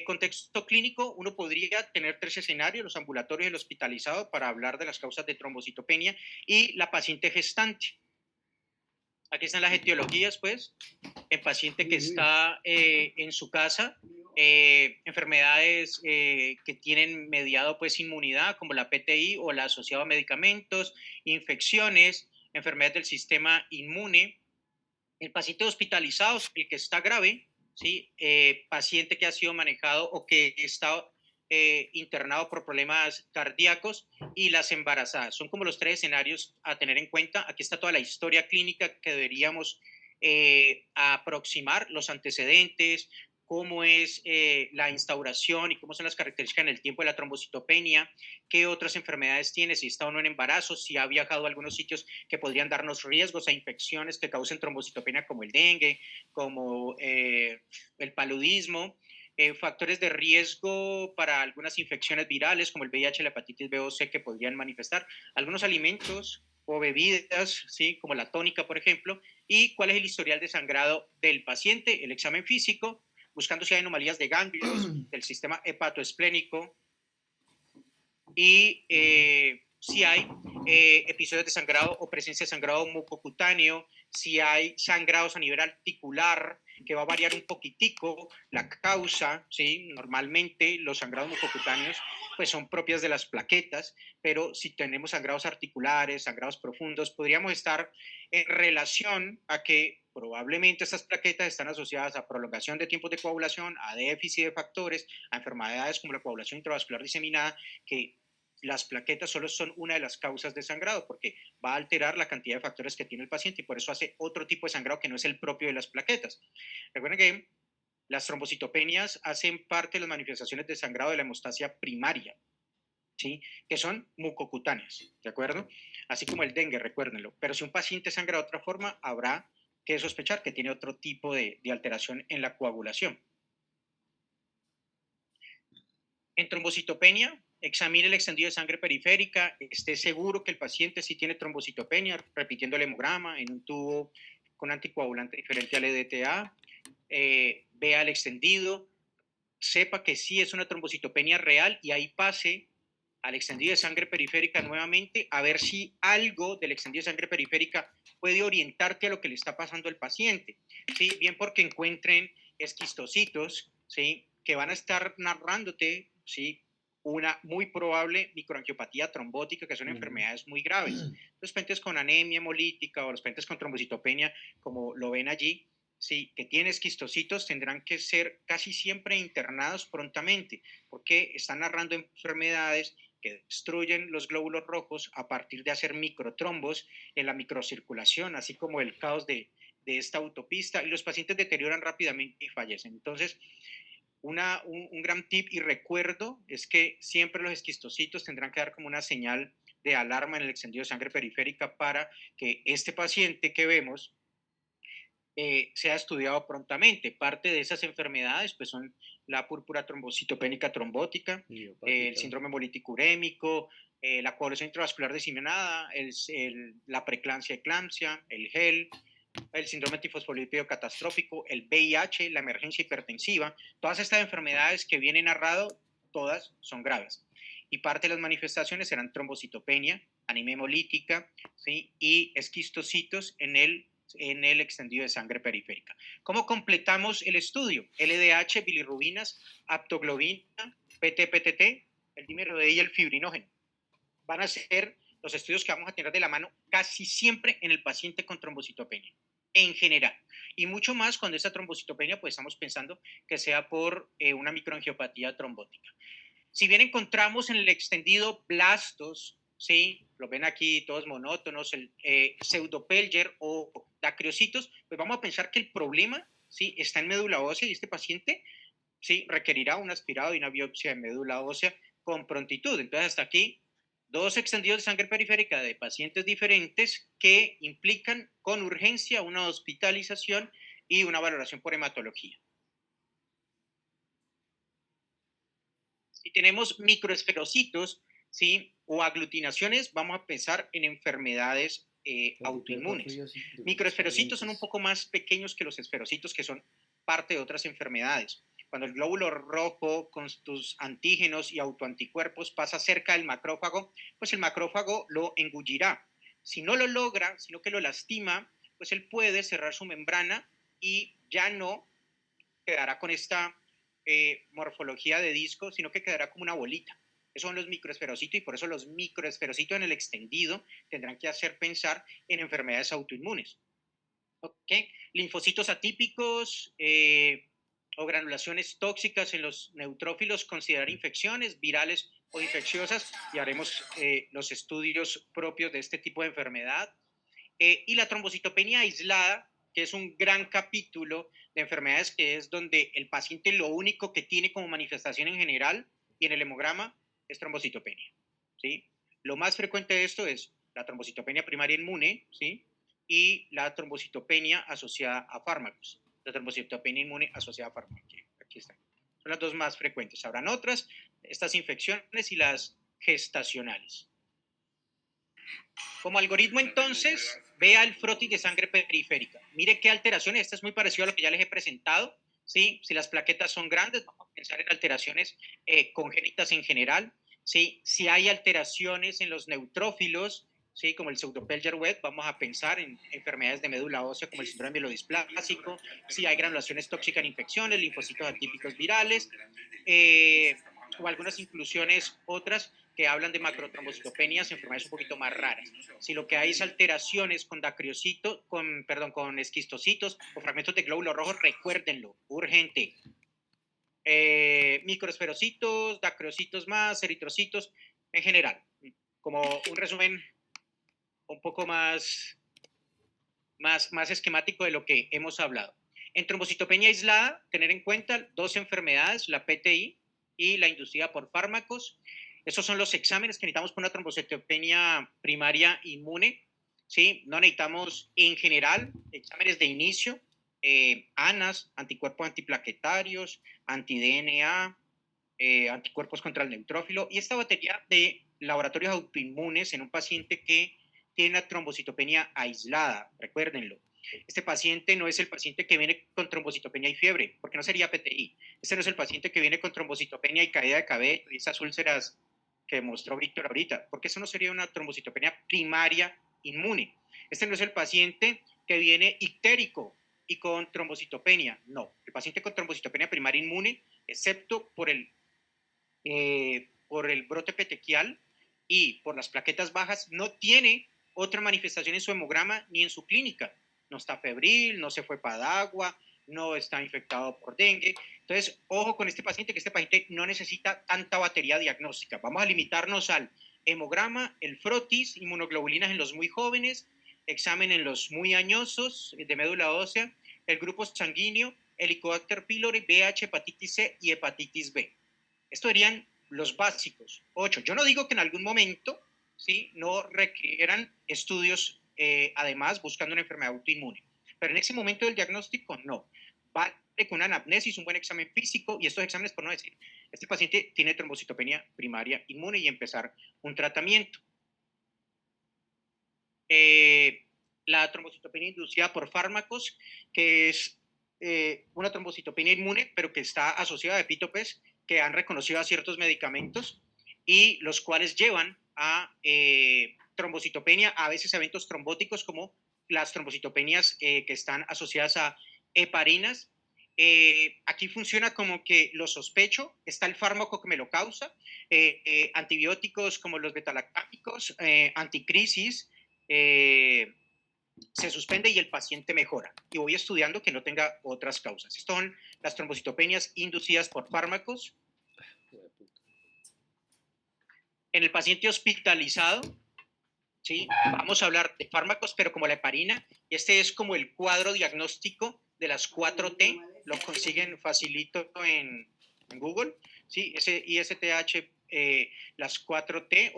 Contexto clínico, uno podría tener 3 escenarios, los ambulatorios y el hospitalizado, para hablar de las causas de trombocitopenia y la paciente gestante. Aquí están las etiologías, pues, el paciente que está en su casa, enfermedades que tienen mediado, pues, inmunidad, como la PTI o la asociada a medicamentos, infecciones, enfermedades del sistema inmune. El paciente hospitalizado, el que está grave, ¿sí? Paciente que ha sido manejado o que está internado por problemas cardíacos, y las embarazadas. Son como los 3 escenarios a tener en cuenta. Aquí está toda la historia clínica que deberíamos aproximar, los antecedentes, cómo es la instauración y cómo son las características en el tiempo de la trombocitopenia, qué otras enfermedades tiene, si está o no en embarazo, si ha viajado a algunos sitios que podrían darnos riesgos a infecciones que causen trombocitopenia como el dengue, como el paludismo, factores de riesgo para algunas infecciones virales como el VIH, la hepatitis B o C que podrían manifestar, algunos alimentos o bebidas, ¿sí? Como la tónica, por ejemplo, y cuál es el historial de sangrado del paciente, el examen físico, buscando si hay anomalías de ganglios del sistema hepatoesplénico y si hay episodios de sangrado o presencia de sangrado mucocutáneo, si hay sangrados a nivel articular, que va a variar un poquitico la causa, ¿sí? Normalmente los sangrados mucocutáneos pues son propias de las plaquetas, pero si tenemos sangrados articulares, sangrados profundos, podríamos estar en relación a que probablemente estas plaquetas están asociadas a prolongación de tiempos de coagulación, a déficit de factores, a enfermedades como la coagulación intravascular diseminada, que las plaquetas solo son una de las causas de sangrado, porque va a alterar la cantidad de factores que tiene el paciente y por eso hace otro tipo de sangrado que no es el propio de las plaquetas. Recuerden que las trombocitopenias hacen parte de las manifestaciones de sangrado de la hemostasia primaria, ¿sí? Que son mucocutáneas, ¿de acuerdo? Así como el dengue, recuérdenlo. Pero si un paciente sangra de otra forma, habrá que sospechar que tiene otro tipo de alteración en la coagulación. En trombocitopenia, examine el extendido de sangre periférica, esté seguro que el paciente sí tiene trombocitopenia, repitiendo el hemograma en un tubo con anticoagulante diferente al EDTA, vea el extendido, sepa que sí es una trombocitopenia real y ahí pase al extendido de sangre periférica nuevamente a ver si algo del extendido de sangre periférica puede orientarte a lo que le está pasando al paciente, ¿sí? Bien porque encuentren esquistocitos, ¿sí? Que van a estar narrándote, ¿sí? Una muy probable microangiopatía trombótica, que son enfermedades muy graves. Los pacientes con anemia hemolítica o los pacientes con trombocitopenia, como lo ven allí, sí, que tienen esquistocitos, tendrán que ser casi siempre internados prontamente, porque están narrando enfermedades que destruyen los glóbulos rojos a partir de hacer microtrombos en la microcirculación, así como el caos de esta autopista, y los pacientes deterioran rápidamente y fallecen. Entonces, un gran tip y recuerdo es que siempre los esquistocitos tendrán que dar como una señal de alarma en el extendido de sangre periférica para que este paciente que vemos sea estudiado prontamente. Parte de esas enfermedades pues son la púrpura trombocitopénica trombótica, el síndrome hemolítico urémico, la coagulación intravascular diseminada, la preeclampsia, el GEL, el síndrome tifosfolípido catastrófico, el VIH, la emergencia hipertensiva. Todas estas enfermedades que vienen narrado, todas son graves. Y parte de las manifestaciones serán trombocitopenia, anemia hemolítica, ¿sí? Y esquistocitos en el extendido de sangre periférica. ¿Cómo completamos el estudio? LDH, bilirrubinas, aptoglobina, PT-PTT, el dímero D y el fibrinógeno. Van a ser los estudios que vamos a tener de la mano casi siempre en el paciente con trombocitopenia, en general. Y mucho más cuando esta trombocitopenia, pues estamos pensando que sea por una microangiopatía trombótica. Si bien encontramos en el extendido blastos, ¿sí? Lo ven aquí todos monótonos, el pseudopelger o dacriocitos, pues vamos a pensar que el problema, ¿sí? Está en médula ósea y este paciente, ¿sí? Requerirá un aspirado y una biopsia de médula ósea con prontitud. Entonces, hasta aquí, dos extendidos de sangre periférica de pacientes diferentes que implican con urgencia una hospitalización y una valoración por hematología. Si tenemos microesferocitos, ¿sí? O aglutinaciones, vamos a pensar en enfermedades autoinmunes. Microesferocitos son un poco más pequeños que los esferocitos, que son parte de otras enfermedades. Cuando el glóbulo rojo con sus antígenos y autoanticuerpos pasa cerca del macrófago, pues el macrófago lo engullirá. Si no lo logra, sino que lo lastima, pues él puede cerrar su membrana y ya no quedará con esta morfología de disco, sino que quedará como una bolita. Esos son los microesferocitos y por eso los microesferocitos en el extendido tendrán que hacer pensar en enfermedades autoinmunes. ¿Okay? Linfocitos atípicos o granulaciones tóxicas en los neutrófilos, considerar infecciones virales o infecciosas y haremos los estudios propios de este tipo de enfermedad. Y la trombocitopenia aislada, que es un gran capítulo de enfermedades, que es donde el paciente lo único que tiene como manifestación en general y en el hemograma es trombocitopenia, ¿sí? Lo más frecuente de esto es la trombocitopenia primaria inmune, ¿sí? Y la trombocitopenia asociada a fármacos. La trombocitopenia inmune asociada a fármacos. Aquí está. Son Son las dos más frecuentes. Habrán otras, estas infecciones y las gestacionales. Como algoritmo, entonces, vea el frotis de sangre periférica. Mire qué alteraciones, esta es muy parecida a lo que ya les he presentado, ¿sí? Si las plaquetas son grandes, vamos a pensar en alteraciones congénitas en general, ¿sí? Si hay alteraciones en los neutrófilos, ¿sí? Como el pseudo-Pelger-Wett, vamos a pensar en enfermedades de médula ósea como el síndrome mielodisplásico, si hay granulaciones tóxicas en infecciones, linfocitos atípicos virales, o algunas inclusiones otras que hablan de macrotrombocitopenias, enfermedades un poquito más raras. Si lo que hay es alteraciones con dacriocitos, con esquistocitos o fragmentos de glóbulos rojos, recuérdenlo, urgente. Microesferocitos, dacriocitos más, eritrocitos, en general. Como un resumen un poco más esquemático de lo que hemos hablado. En trombocitopenia aislada, tener en cuenta dos enfermedades, la PTI y la inducida por fármacos. Esos son los exámenes que necesitamos para una trombocitopenia primaria inmune, ¿sí? No necesitamos, en general, exámenes de inicio, ANAS, anticuerpos antiplaquetarios, anti-DNA, anticuerpos contra el neutrófilo, y esta batería de laboratorios autoinmunes en un paciente que tiene una trombocitopenia aislada, recuérdenlo. Este paciente no es el paciente que viene con trombocitopenia y fiebre, porque no sería PTI. Este no es el paciente que viene con trombocitopenia y caída de cabello y esas úlceras que mostró Víctor ahorita, porque eso no sería una trombocitopenia primaria inmune. Este no es el paciente que viene ictérico y con trombocitopenia. No, el paciente con trombocitopenia primaria inmune, excepto por el brote petequial y por las plaquetas bajas, no tiene otra manifestación en su hemograma ni en su clínica. No está febril, no se fue para agua, no está infectado por dengue. Entonces, ojo con este paciente, que este paciente no necesita tanta batería diagnóstica. Vamos a limitarnos al hemograma, el frotis, inmunoglobulinas en los muy jóvenes, examen en los muy añosos de médula ósea, el grupo sanguíneo, Helicobacter pylori, VIH, hepatitis C y hepatitis B. Estos serían los básicos, 8. Yo no digo que en algún momento, ¿sí?, no requieran estudios, además, buscando una enfermedad autoinmune. Pero en ese momento del diagnóstico, no. Vale con una anamnesis, un buen examen físico, y estos exámenes, por no decir, este paciente tiene trombocitopenia primaria inmune y empezar un tratamiento. La trombocitopenia inducida por fármacos, que es una trombocitopenia inmune, pero que está asociada a epítopes que han reconocido a ciertos medicamentos y los cuales llevan a trombocitopenia, a veces eventos trombóticos como las trombocitopenias que están asociadas a heparinas. Aquí funciona como que lo sospecho, está el fármaco que me lo causa, antibióticos como los betalactámicos, anticrisis, se suspende y el paciente mejora. Y voy estudiando que no tenga otras causas. Estas son las trombocitopenias inducidas por fármacos. En el paciente hospitalizado, ¿sí?, vamos a hablar de fármacos, pero como la heparina. Este es como el cuadro diagnóstico de las 4T. Lo consiguen facilito en Google, ¿sí? Ese ISTH, las 4T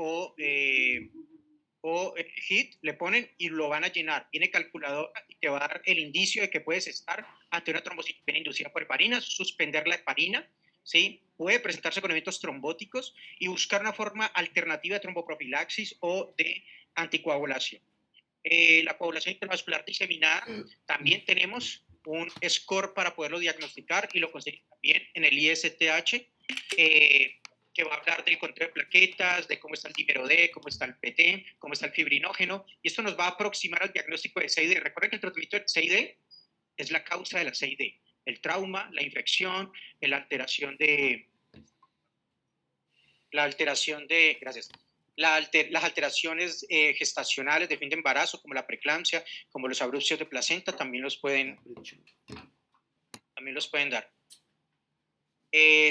o HIT, le ponen y lo van a llenar. Viene calculadora y te va a dar el indicio de que puedes estar ante una trombocitopenia inducida por heparina, suspender la heparina, ¿sí? Puede presentarse con eventos trombóticos y buscar una forma alternativa de tromboprofilaxis o de anticoagulación. La coagulación intravascular diseminada, también tenemos un score para poderlo diagnosticar y lo conseguimos también en el ISTH, que va a hablar del conteo de plaquetas, de cómo está el dímero D, cómo está el PT, cómo está el fibrinógeno, y esto nos va a aproximar al diagnóstico de CID. Recuerden que el tratamiento de CID es la causa de la CID, el trauma, la infección, la alteración de, gracias, las alteraciones gestacionales de fin de embarazo, como la preeclampsia, como los abrupcios de placenta, también los pueden dar.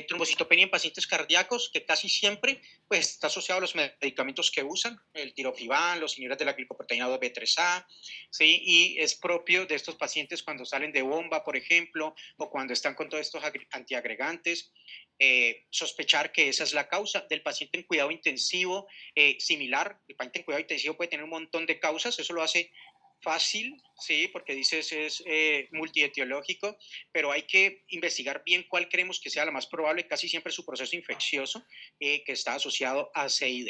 Trombocitopenia en pacientes cardíacos, que casi siempre pues, está asociado a los medicamentos que usan, el tirofiban, los inhibidores de la glicoproteína 2B3A, ¿sí? Y es propio de estos pacientes cuando salen de bomba, por ejemplo, o cuando están con todos estos antiagregantes, sospechar que esa es la causa. Del paciente en cuidado intensivo, similar. El paciente en cuidado intensivo puede tener un montón de causas, eso lo hace fácil, sí, porque dices es multietiológico, pero hay que investigar bien cuál creemos que sea la más probable, casi siempre su proceso infeccioso, que está asociado a CID.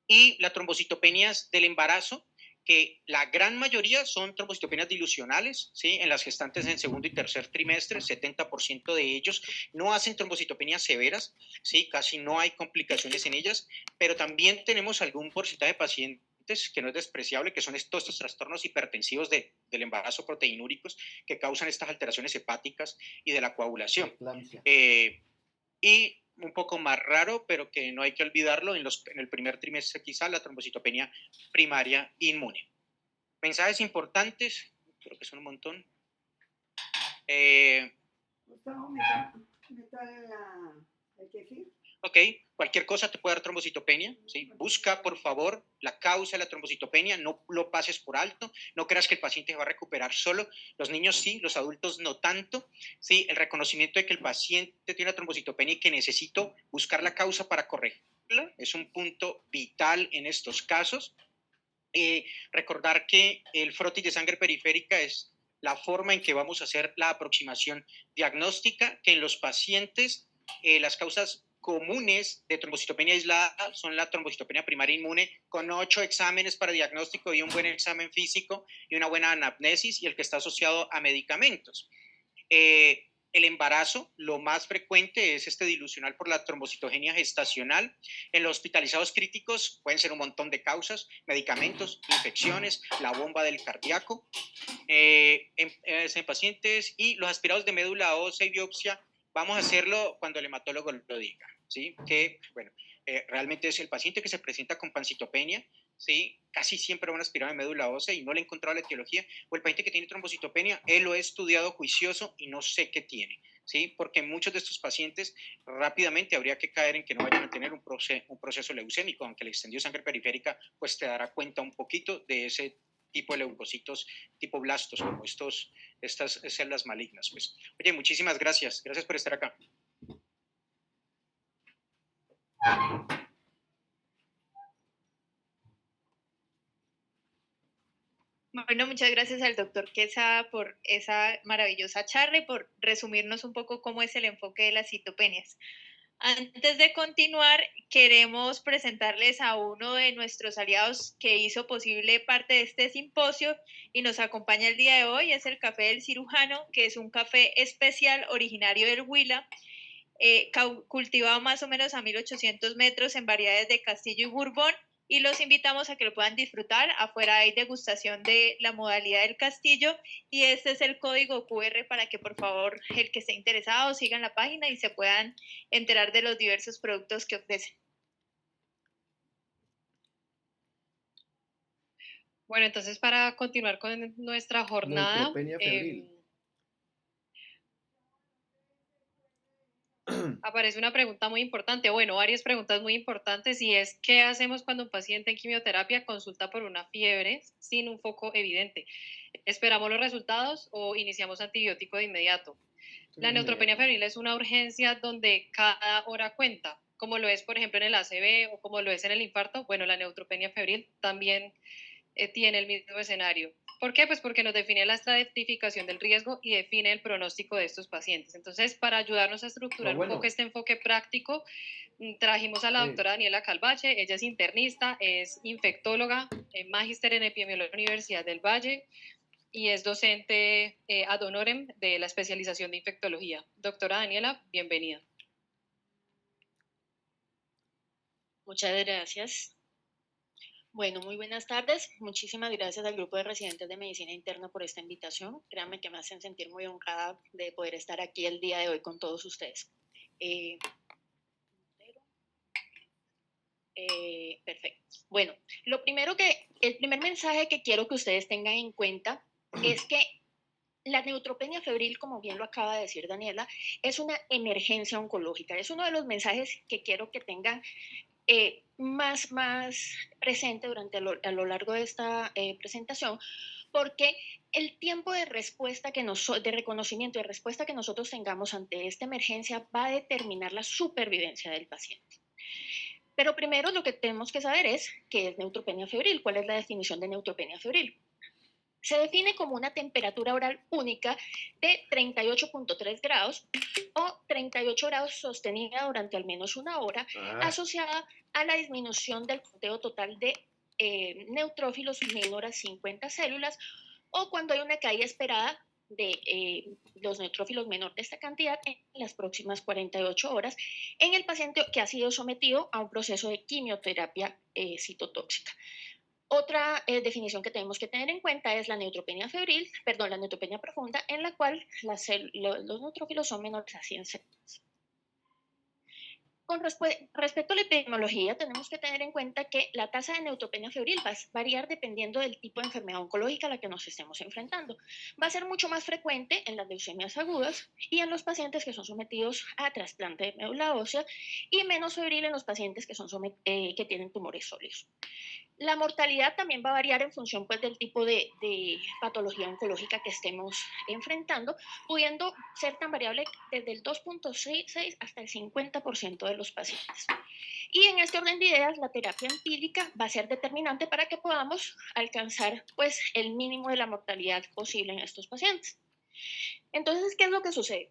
Y las trombocitopenias del embarazo, que la gran mayoría son trombocitopenias dilucionales, ¿sí? En las gestantes en segundo y tercer trimestre, 70% de ellos no hacen trombocitopenias severas, ¿sí? Casi no hay complicaciones en ellas, pero también tenemos algún porcentaje de pacientes que no es despreciable, que son estos trastornos hipertensivos del embarazo proteinúricos que causan estas alteraciones hepáticas y de la coagulación. Y un poco más raro, pero que no hay que olvidarlo, en el primer trimestre quizá, la trombocitopenia primaria inmune. Mensajes importantes, creo que son un montón. Gustavo, meta el kefir. Ok, cualquier cosa te puede dar trombocitopenia, ¿sí? Busca, por favor, la causa de la trombocitopenia, no lo pases por alto, no creas que el paciente se va a recuperar solo, los niños sí, los adultos no tanto, ¿sí? El reconocimiento de que el paciente tiene una trombocitopenia y que necesito buscar la causa para corregirla es un punto vital en estos casos. Recordar que el frotis de sangre periférica es la forma en que vamos a hacer la aproximación diagnóstica, que en los pacientes las causas comunes de trombocitopenia aislada son la trombocitopenia primaria inmune, con 8 exámenes para diagnóstico y un buen examen físico y una buena anamnesis, y el que está asociado a medicamentos. El embarazo, lo más frecuente es este dilucional por la trombocitogenia gestacional. En los hospitalizados críticos pueden ser un montón de causas, medicamentos, infecciones, la bomba del cardíaco, en pacientes, y los aspirados de médula ósea y biopsia, vamos a hacerlo cuando el hematólogo lo diga, ¿sí? Que, bueno, realmente es el paciente que se presenta con pancitopenia, ¿sí? Casi siempre van a aspirar de médula ósea y no le he encontrado la etiología, o el paciente que tiene trombocitopenia, él lo he estudiado juicioso y no sé qué tiene, ¿sí? Porque muchos de estos pacientes rápidamente habría que caer en que no vayan a tener un proceso leucémico, aunque el extendido de sangre periférica pues te dará cuenta un poquito de ese tipo de leucocitos, tipo blastos, como estas células malignas. Pues, oye, muchísimas gracias. Gracias por estar acá. Bueno, muchas gracias al doctor Quesada por esa maravillosa charla y por resumirnos un poco cómo es el enfoque de las citopenias. Antes de continuar, queremos presentarles a uno de nuestros aliados que hizo posible parte de este simposio y nos acompaña el día de hoy. Es el Café del Cirujano, que es un café especial originario del Huila, cultivado más o menos a 1800 metros en variedades de Castillo y Bourbon, y los invitamos a que lo puedan disfrutar. Afuera hay degustación de la modalidad del Castillo, y este es el código QR para que por favor el que esté interesado sigan la página y se puedan enterar de los diversos productos que ofrecen. Bueno, entonces para continuar con nuestra jornada, Neutropenia febril. aparece una pregunta muy importante, bueno, varias preguntas muy importantes, y es, ¿qué hacemos cuando un paciente en quimioterapia consulta por una fiebre sin un foco evidente? ¿Esperamos los resultados o iniciamos antibiótico de inmediato? La neutropenia febril es una urgencia donde cada hora cuenta, como lo es, por ejemplo, en el ACV o como lo es en el infarto. Bueno, la neutropenia febril también tiene el mismo escenario. ¿Por qué? Pues porque nos define la estratificación del riesgo y define el pronóstico de estos pacientes. Entonces, para ayudarnos a estructurar un poco este enfoque práctico, trajimos a la doctora Daniela Calvache. Ella es internista, es infectóloga, magíster en epidemiología de la Universidad del Valle y es docente ad honorem de la especialización de infectología. Doctora Daniela, bienvenida. Muchas gracias. Bueno, muy buenas tardes. Muchísimas gracias al grupo de residentes de medicina interna por esta invitación. Créanme que me hacen sentir muy honrada de poder estar aquí el día de hoy con todos ustedes. Perfecto. Bueno, el primer mensaje que quiero que ustedes tengan en cuenta es que la neutropenia febril, como bien lo acaba de decir Daniela, es una emergencia oncológica. Es uno de los mensajes que quiero que tengan más presente a lo largo de esta presentación, porque el tiempo de respuesta de reconocimiento y de respuesta que nosotros tengamos ante esta emergencia va a determinar la supervivencia del paciente. Pero primero lo que tenemos que saber es qué es neutropenia febril, cuál es la definición de neutropenia febril. Se define como una temperatura oral única de 38.3 grados o 38 grados sostenida durante al menos una hora, asociada a la disminución del conteo total de neutrófilos menor a 50 células, o cuando hay una caída esperada de los neutrófilos menor de esta cantidad en las próximas 48 horas en el paciente que ha sido sometido a un proceso de quimioterapia citotóxica. Otra definición que tenemos que tener en cuenta es la neutropenia febril, perdón, la neutropenia profunda, en la cual los neutrófilos son menores a 100 células. Con respecto a la epidemiología, tenemos que tener en cuenta que la tasa de neutropenia febril va a variar dependiendo del tipo de enfermedad oncológica a la que nos estemos enfrentando. Va a ser mucho más frecuente en las leucemias agudas y en los pacientes que son sometidos a trasplante de médula ósea, y menos febril en los pacientes que, que tienen tumores sólidos. La mortalidad también va a variar en función pues, del tipo de patología oncológica que estemos enfrentando, pudiendo ser tan variable desde el 2.6 hasta el 50% de los pacientes. Y en este orden de ideas, la terapia empírica va a ser determinante para que podamos alcanzar pues, el mínimo de la mortalidad posible en estos pacientes. Entonces, ¿qué es lo que sucede?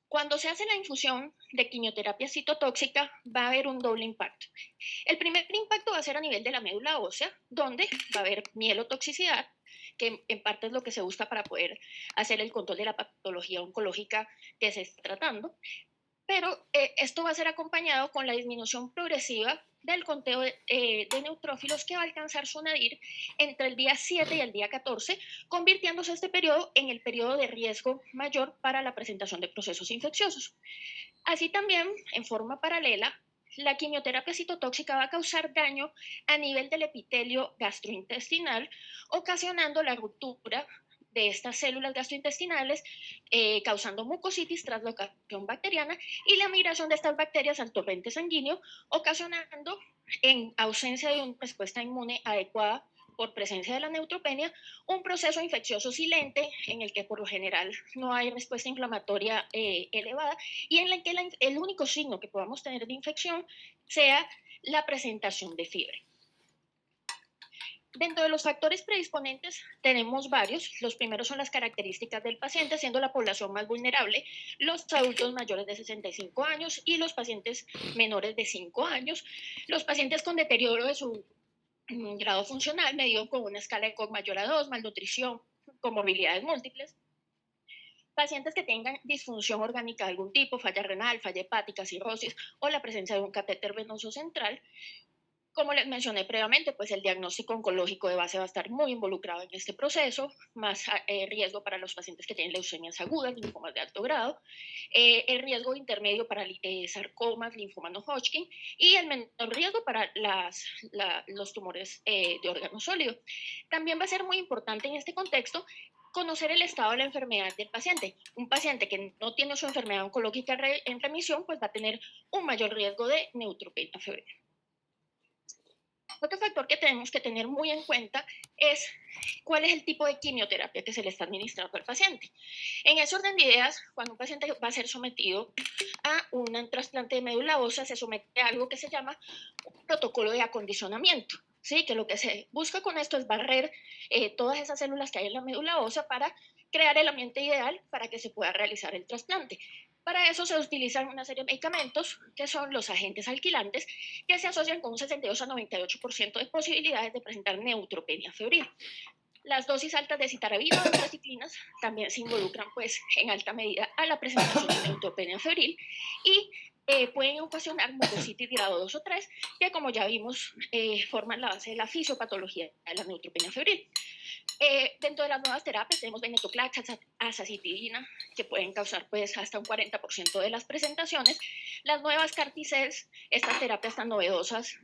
Cuando se hace la infusión de quimioterapia citotóxica, va a haber un doble impacto. El primer impacto va a ser a nivel de la médula ósea, donde va a haber mielotoxicidad, que en parte es lo que se busca para poder hacer el control de la patología oncológica que se está tratando. Pero esto va a ser acompañado con la disminución progresiva del conteo de neutrófilos, que va a alcanzar su nadir entre el día 7 y el día 14, convirtiéndose este periodo en el periodo de riesgo mayor para la presentación de procesos infecciosos. Así también, en forma paralela, la quimioterapia citotóxica va a causar daño a nivel del epitelio gastrointestinal, ocasionando la ruptura de estas células gastrointestinales, causando mucositis, translocación bacteriana y la migración de estas bacterias al torrente sanguíneo, ocasionando, en ausencia de una respuesta inmune adecuada por presencia de la neutropenia, un proceso infeccioso silente en el que por lo general no hay respuesta inflamatoria elevada, y en el que el único signo que podamos tener de infección sea la presentación de fiebre. Dentro de los factores predisponentes tenemos varios. Los primeros son las características del paciente, siendo la población más vulnerable los adultos mayores de 65 años y los pacientes menores de 5 años. Los pacientes con deterioro de su grado funcional, medido con una escala de Koch mayor a 2, malnutrición, comorbilidades múltiples. Pacientes que tengan disfunción orgánica de algún tipo, falla renal, falla hepática, cirrosis o la presencia de un catéter venoso central. Como les mencioné previamente, pues el diagnóstico oncológico de base va a estar muy involucrado en este proceso, más riesgo para los pacientes que tienen leucemias agudas, linfomas de alto grado, el riesgo intermedio para sarcomas, linfoma no Hodgkin, y el menor riesgo para los tumores de órgano sólido. También va a ser muy importante en este contexto conocer el estado de la enfermedad del paciente. Un paciente que no tiene su enfermedad oncológica en remisión, pues va a tener un mayor riesgo de neutropenia febril. Otro factor que tenemos que tener muy en cuenta es cuál es el tipo de quimioterapia que se le está administrando al paciente. En ese orden de ideas, cuando un paciente va a ser sometido a un trasplante de médula ósea, se somete a algo que se llama un protocolo de acondicionamiento. ¿Sí? Que lo que se busca con esto es barrer todas esas células que hay en la médula ósea para crear el ambiente ideal para que se pueda realizar el trasplante. Para eso se utilizan una serie de medicamentos que son los agentes alquilantes, que se asocian con un 62 a 98% de posibilidades de presentar neutropenia febril. Las dosis altas de citarabina o anticiclinas también se involucran pues, en alta medida a la presentación de neutropenia febril, y pueden ocasionar mucositis grado 2 o 3, que como ya vimos forman la base de la fisiopatología de la neutropenia febril. Dentro de las nuevas terapias tenemos venetoclax, azacitidina, que pueden causar pues, hasta un 40% de las presentaciones. Las nuevas CAR-T-cells, estas terapias tan novedosas,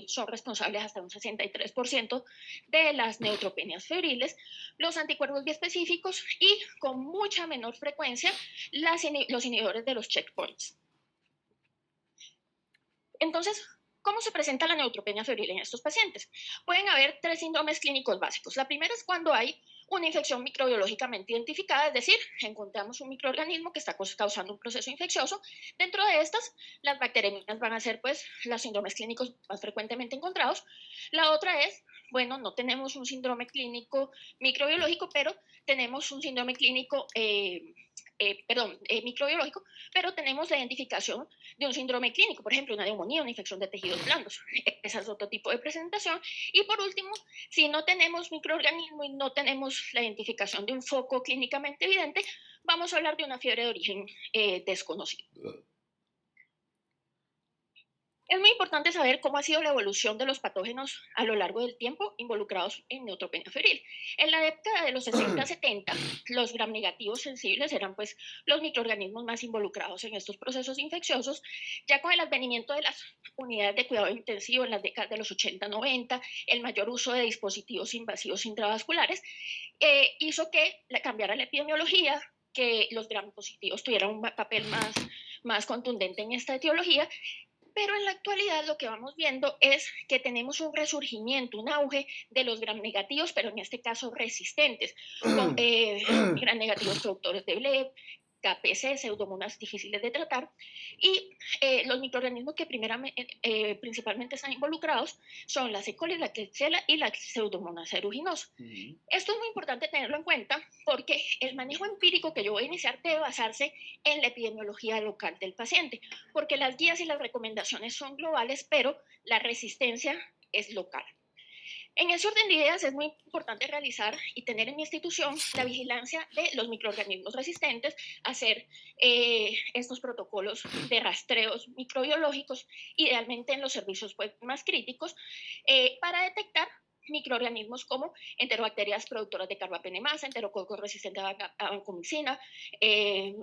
son responsables hasta un 63% de las neutropenias febriles. Los anticuerpos biespecíficos y con mucha menor frecuencia los inhibidores de los checkpoints. Entonces, ¿cómo se presenta la neutropenia febril en estos pacientes? Pueden haber 3 síndromes clínicos básicos. La primera es cuando hay una infección microbiológicamente identificada, es decir, encontramos un microorganismo que está causando un proceso infeccioso. Dentro de estas, las bacteriemias van a ser pues los síndromes clínicos más frecuentemente encontrados. La otra es, bueno, no tenemos un síndrome clínico microbiológico, pero tenemos un síndrome clínico microbiológico, pero tenemos la identificación de un síndrome clínico, por ejemplo, una neumonía, una infección de tejidos blandos. Ese es otro tipo de presentación. Y por último, si no tenemos microorganismo y no tenemos la identificación de un foco clínicamente evidente, vamos a hablar de una fiebre de origen desconocido. Es muy importante saber cómo ha sido la evolución de los patógenos a lo largo del tiempo involucrados en neutropenia febril. En la década de los 60-70, los gram negativos sensibles eran pues los microorganismos más involucrados en estos procesos infecciosos. Ya con el advenimiento de las unidades de cuidado intensivo en las décadas de los 80-90, el mayor uso de dispositivos invasivos intravasculares hizo que cambiara la epidemiología, que los gram positivos tuvieran un papel más contundente en esta etiología. Pero en la actualidad lo que vamos viendo es que tenemos un resurgimiento, un auge de los gram negativos, pero en este caso resistentes, con gram negativos productores de BLEB, KPC, pseudomonas difíciles de tratar, y los microorganismos que principalmente están involucrados son la E. coli, la Klebsiella y la pseudomonas aeruginosa. Esto es muy importante tenerlo en cuenta porque el manejo empírico que yo voy a iniciar debe basarse en la epidemiología local del paciente, porque las guías y las recomendaciones son globales, pero la resistencia es local. En ese orden de ideas es muy importante realizar y tener en mi institución la vigilancia de los microorganismos resistentes, hacer estos protocolos de rastreos microbiológicos, idealmente en los servicios pues, más críticos, para detectar microorganismos como enterobacterias productoras de carbapenemasa, enterococos resistentes a vancomicina,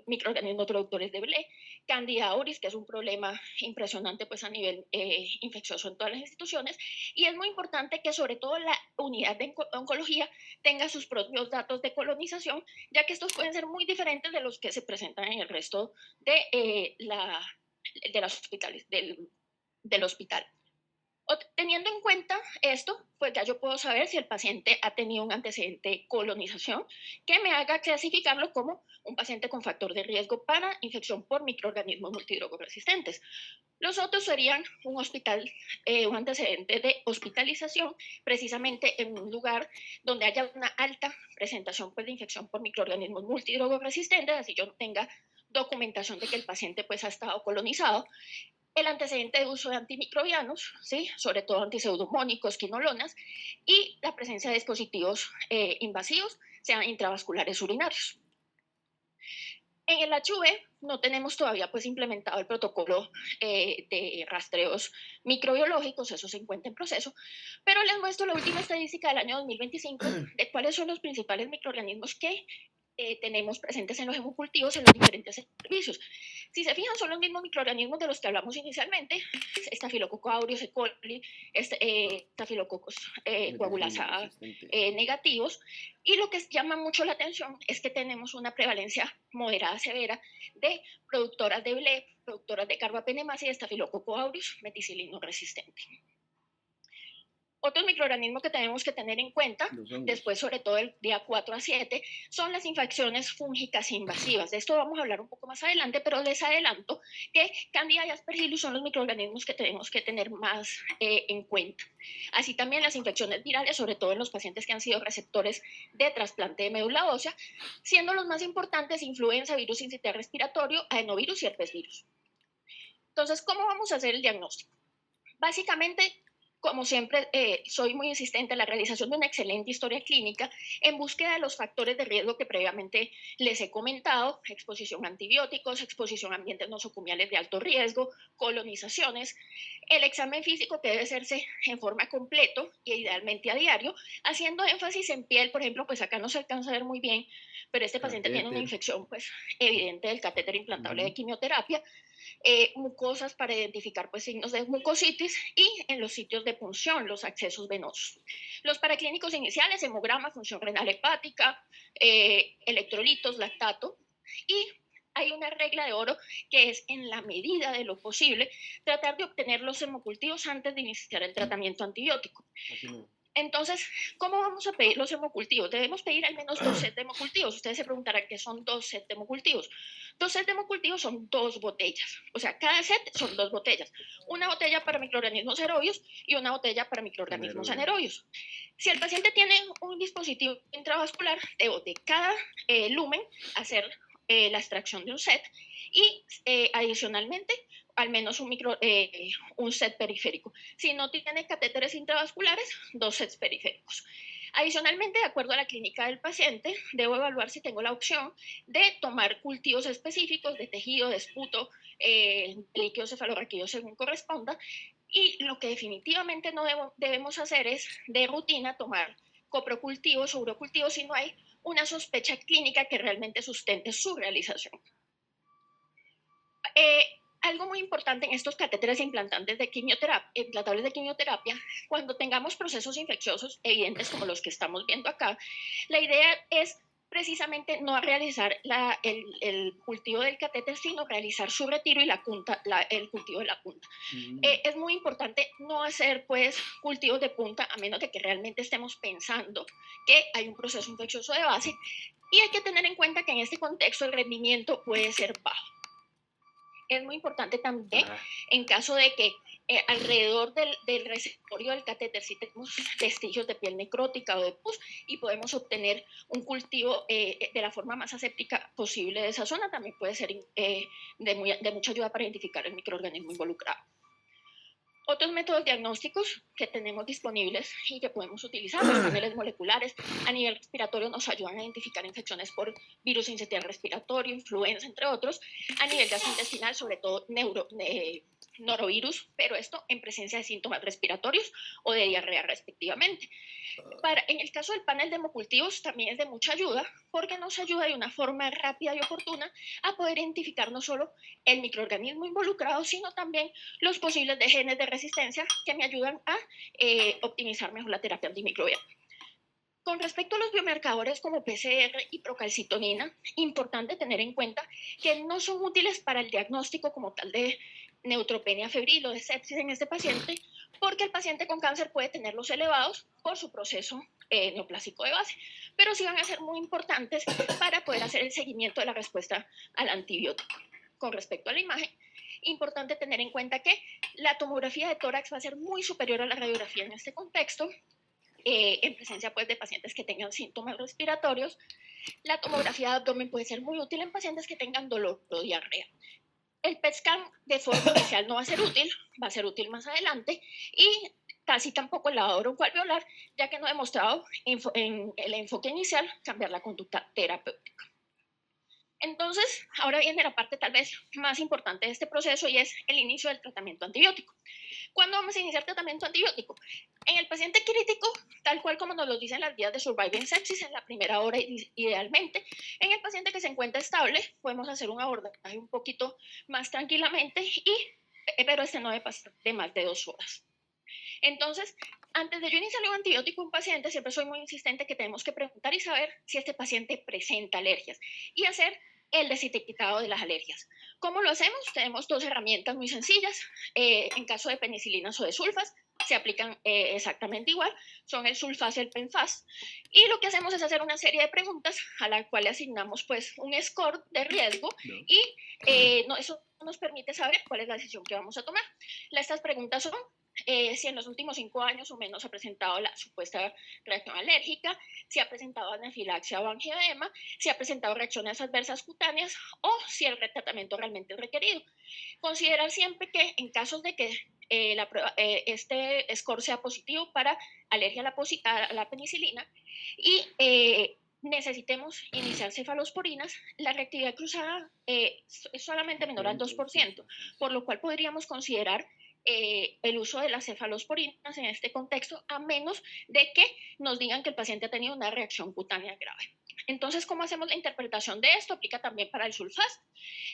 microorganismos productores de BLE, Candida auris, que es un problema impresionante pues, a nivel infeccioso en todas las instituciones, y es muy importante que sobre todo la unidad de oncología tenga sus propios datos de colonización, ya que estos pueden ser muy diferentes de los que se presentan en el resto de las hospitales, del hospital. Teniendo en cuenta esto, pues ya yo puedo saber si el paciente ha tenido un antecedente de colonización que me haga clasificarlo como un paciente con factor de riesgo para infección por microorganismos multidrogoresistentes. Los otros serían un antecedente de hospitalización, precisamente en un lugar donde haya una alta presentación pues, de infección por microorganismos multidrogoresistentes, así yo no tenga documentación de que el paciente pues, ha estado colonizado. El antecedente de uso de antimicrobianos, ¿sí? Sobre todo antiseudomónicos, quinolonas, y la presencia de dispositivos invasivos, sean intravasculares urinarios. En el HIV no tenemos todavía pues, implementado el protocolo de rastreos microbiológicos, eso se encuentra en proceso, pero les muestro la última estadística del año 2025 de cuáles son los principales microorganismos que tenemos presentes en los hemocultivos en los diferentes servicios. Si se fijan, son los mismos microorganismos de los que hablamos inicialmente, Staphylococcus aureus, E. coli, Staphylococcus coagulasa negativos, y lo que llama mucho la atención es que tenemos una prevalencia moderada severa de productoras de BLEB, productoras de carbapenemasa y Staphylococcus aureus meticilino resistente. Otro microorganismo que tenemos que tener en cuenta, después sobre todo el día 4 a 7, son las infecciones fúngicas invasivas. De esto vamos a hablar un poco más adelante, pero les adelanto que Candida y Aspergillus son los microorganismos que tenemos que tener más en cuenta. Así también las infecciones virales, sobre todo en los pacientes que han sido receptores de trasplante de médula ósea, siendo los más importantes influenza, virus sincitial respiratorio, adenovirus y herpes virus. Entonces, ¿cómo vamos a hacer el diagnóstico? Básicamente, como siempre, soy muy insistente en la realización de una excelente historia clínica en búsqueda de los factores de riesgo que previamente les he comentado: exposición a antibióticos, exposición a ambientes nosocomiales de alto riesgo, colonizaciones, el examen físico que debe hacerse en forma completa y idealmente a diario, haciendo énfasis en piel, por ejemplo, pues acá no se alcanza a ver muy bien, pero este paciente tiene una infección pues, evidente del catéter implantable de quimioterapia, mucosas para identificar pues, signos de mucositis y en los sitios de punción, los accesos venosos. Los paraclínicos iniciales, hemograma, función renal hepática, electrolitos, lactato, y hay una regla de oro que es, en la medida de lo posible, tratar de obtener los hemocultivos antes de iniciar el tratamiento antibiótico. Entonces, ¿cómo vamos a pedir los hemocultivos? Debemos pedir al menos 2 sets de hemocultivos. Ustedes se preguntarán qué son 2 sets de hemocultivos. 2 sets de hemocultivos son 2 botellas. O sea, cada set son 2 botellas. Una botella para microorganismos aerobios y una botella para microorganismos anaerobios. Si el paciente tiene un dispositivo intravascular, debo de cada lumen hacer la extracción de un set y adicionalmente al menos un set periférico. Si no tiene catéteres intravasculares, 2 sets periféricos. Adicionalmente, de acuerdo a la clínica del paciente, debo evaluar si tengo la opción de tomar cultivos específicos de tejido, de esputo, líquido cefalorraquídeo según corresponda. Y lo que definitivamente no debemos hacer es, de rutina, tomar coprocultivos o urocultivos si no hay una sospecha clínica que realmente sustente su realización. Algo muy importante en estos catéteres implantables de quimioterapia, cuando tengamos procesos infecciosos evidentes como los que estamos viendo acá, la idea es precisamente no realizar el cultivo del catéter, sino realizar su retiro y el cultivo de la punta. Es muy importante no hacer pues cultivos de punta a menos de que realmente estemos pensando que hay un proceso infeccioso de base, y hay que tener en cuenta que en este contexto el rendimiento puede ser bajo. Es muy importante también, en caso de que alrededor del receptorio del catéter si tenemos vestigios de piel necrótica o de pus y podemos obtener un cultivo de la forma más aséptica posible de esa zona, también puede ser de mucha ayuda para identificar el microorganismo involucrado. Otros métodos diagnósticos que tenemos disponibles y que podemos utilizar, los paneles moleculares a nivel respiratorio nos ayudan a identificar infecciones por virus sincitial respiratorio, influenza, entre otros. A nivel gastrointestinal, sobre todo norovirus, pero esto en presencia de síntomas respiratorios o de diarrea respectivamente. En el caso del panel de hemocultivos también es de mucha ayuda porque nos ayuda de una forma rápida y oportuna a poder identificar no solo el microorganismo involucrado, sino también los posibles genes de resistencia que me ayudan a optimizar mejor la terapia antimicrobiana. Con respecto a los biomarcadores como PCR y procalcitonina, importante tener en cuenta que no son útiles para el diagnóstico como tal de neutropenia febril o de sepsis en este paciente, porque el paciente con cáncer puede tenerlos elevados por su proceso neoplásico de base, pero sí van a ser muy importantes para poder hacer el seguimiento de la respuesta al antibiótico. Con respecto a la imagen, importante tener en cuenta que la tomografía de tórax va a ser muy superior a la radiografía en este contexto, en presencia pues, de pacientes que tengan síntomas respiratorios. La tomografía de abdomen puede ser muy útil en pacientes que tengan dolor o diarrea. El PET scan de forma inicial no va a ser útil más adelante, y casi tampoco el lavado broncoalveolar, ya que no ha demostrado en el enfoque inicial cambiar la conducta terapéutica. Entonces, ahora viene la parte tal vez más importante de este proceso y es el inicio del tratamiento antibiótico. ¿Cuándo vamos a iniciar tratamiento antibiótico? En el paciente crítico, tal cual como nos lo dicen las guías de Surviving Sepsis, en la primera hora idealmente. En el paciente que se encuentra estable, podemos hacer un abordaje un poquito más tranquilamente, pero no debe pasar de más de 2 horas. Entonces, antes de yo iniciarle un antibiótico a un paciente, siempre soy muy insistente que tenemos que preguntar y saber si este paciente presenta alergias y hacer el desetiquetado de las alergias. ¿Cómo lo hacemos? Tenemos 2 herramientas muy sencillas. En caso de penicilinas o de sulfas, se aplican exactamente igual, son el sulfas y el penfas. Y lo que hacemos es hacer una serie de preguntas a la cual le asignamos pues un score de riesgo y eso nos permite saber cuál es la decisión que vamos a tomar. Estas preguntas son si en los últimos 5 años o menos ha presentado la supuesta reacción alérgica, si ha presentado anafilaxia o angioedema, si ha presentado reacciones adversas cutáneas o si el tratamiento realmente es requerido. Considerar siempre que en casos de que este score sea positivo para alergia a la penicilina y necesitemos iniciar cefalosporinas, la reactividad cruzada es solamente menor al 2%, por lo cual podríamos considerar el uso de las cefalosporinas en este contexto, a menos de que nos digan que el paciente ha tenido una reacción cutánea grave. Entonces, ¿cómo hacemos la interpretación de esto? Aplica también para el sulfas.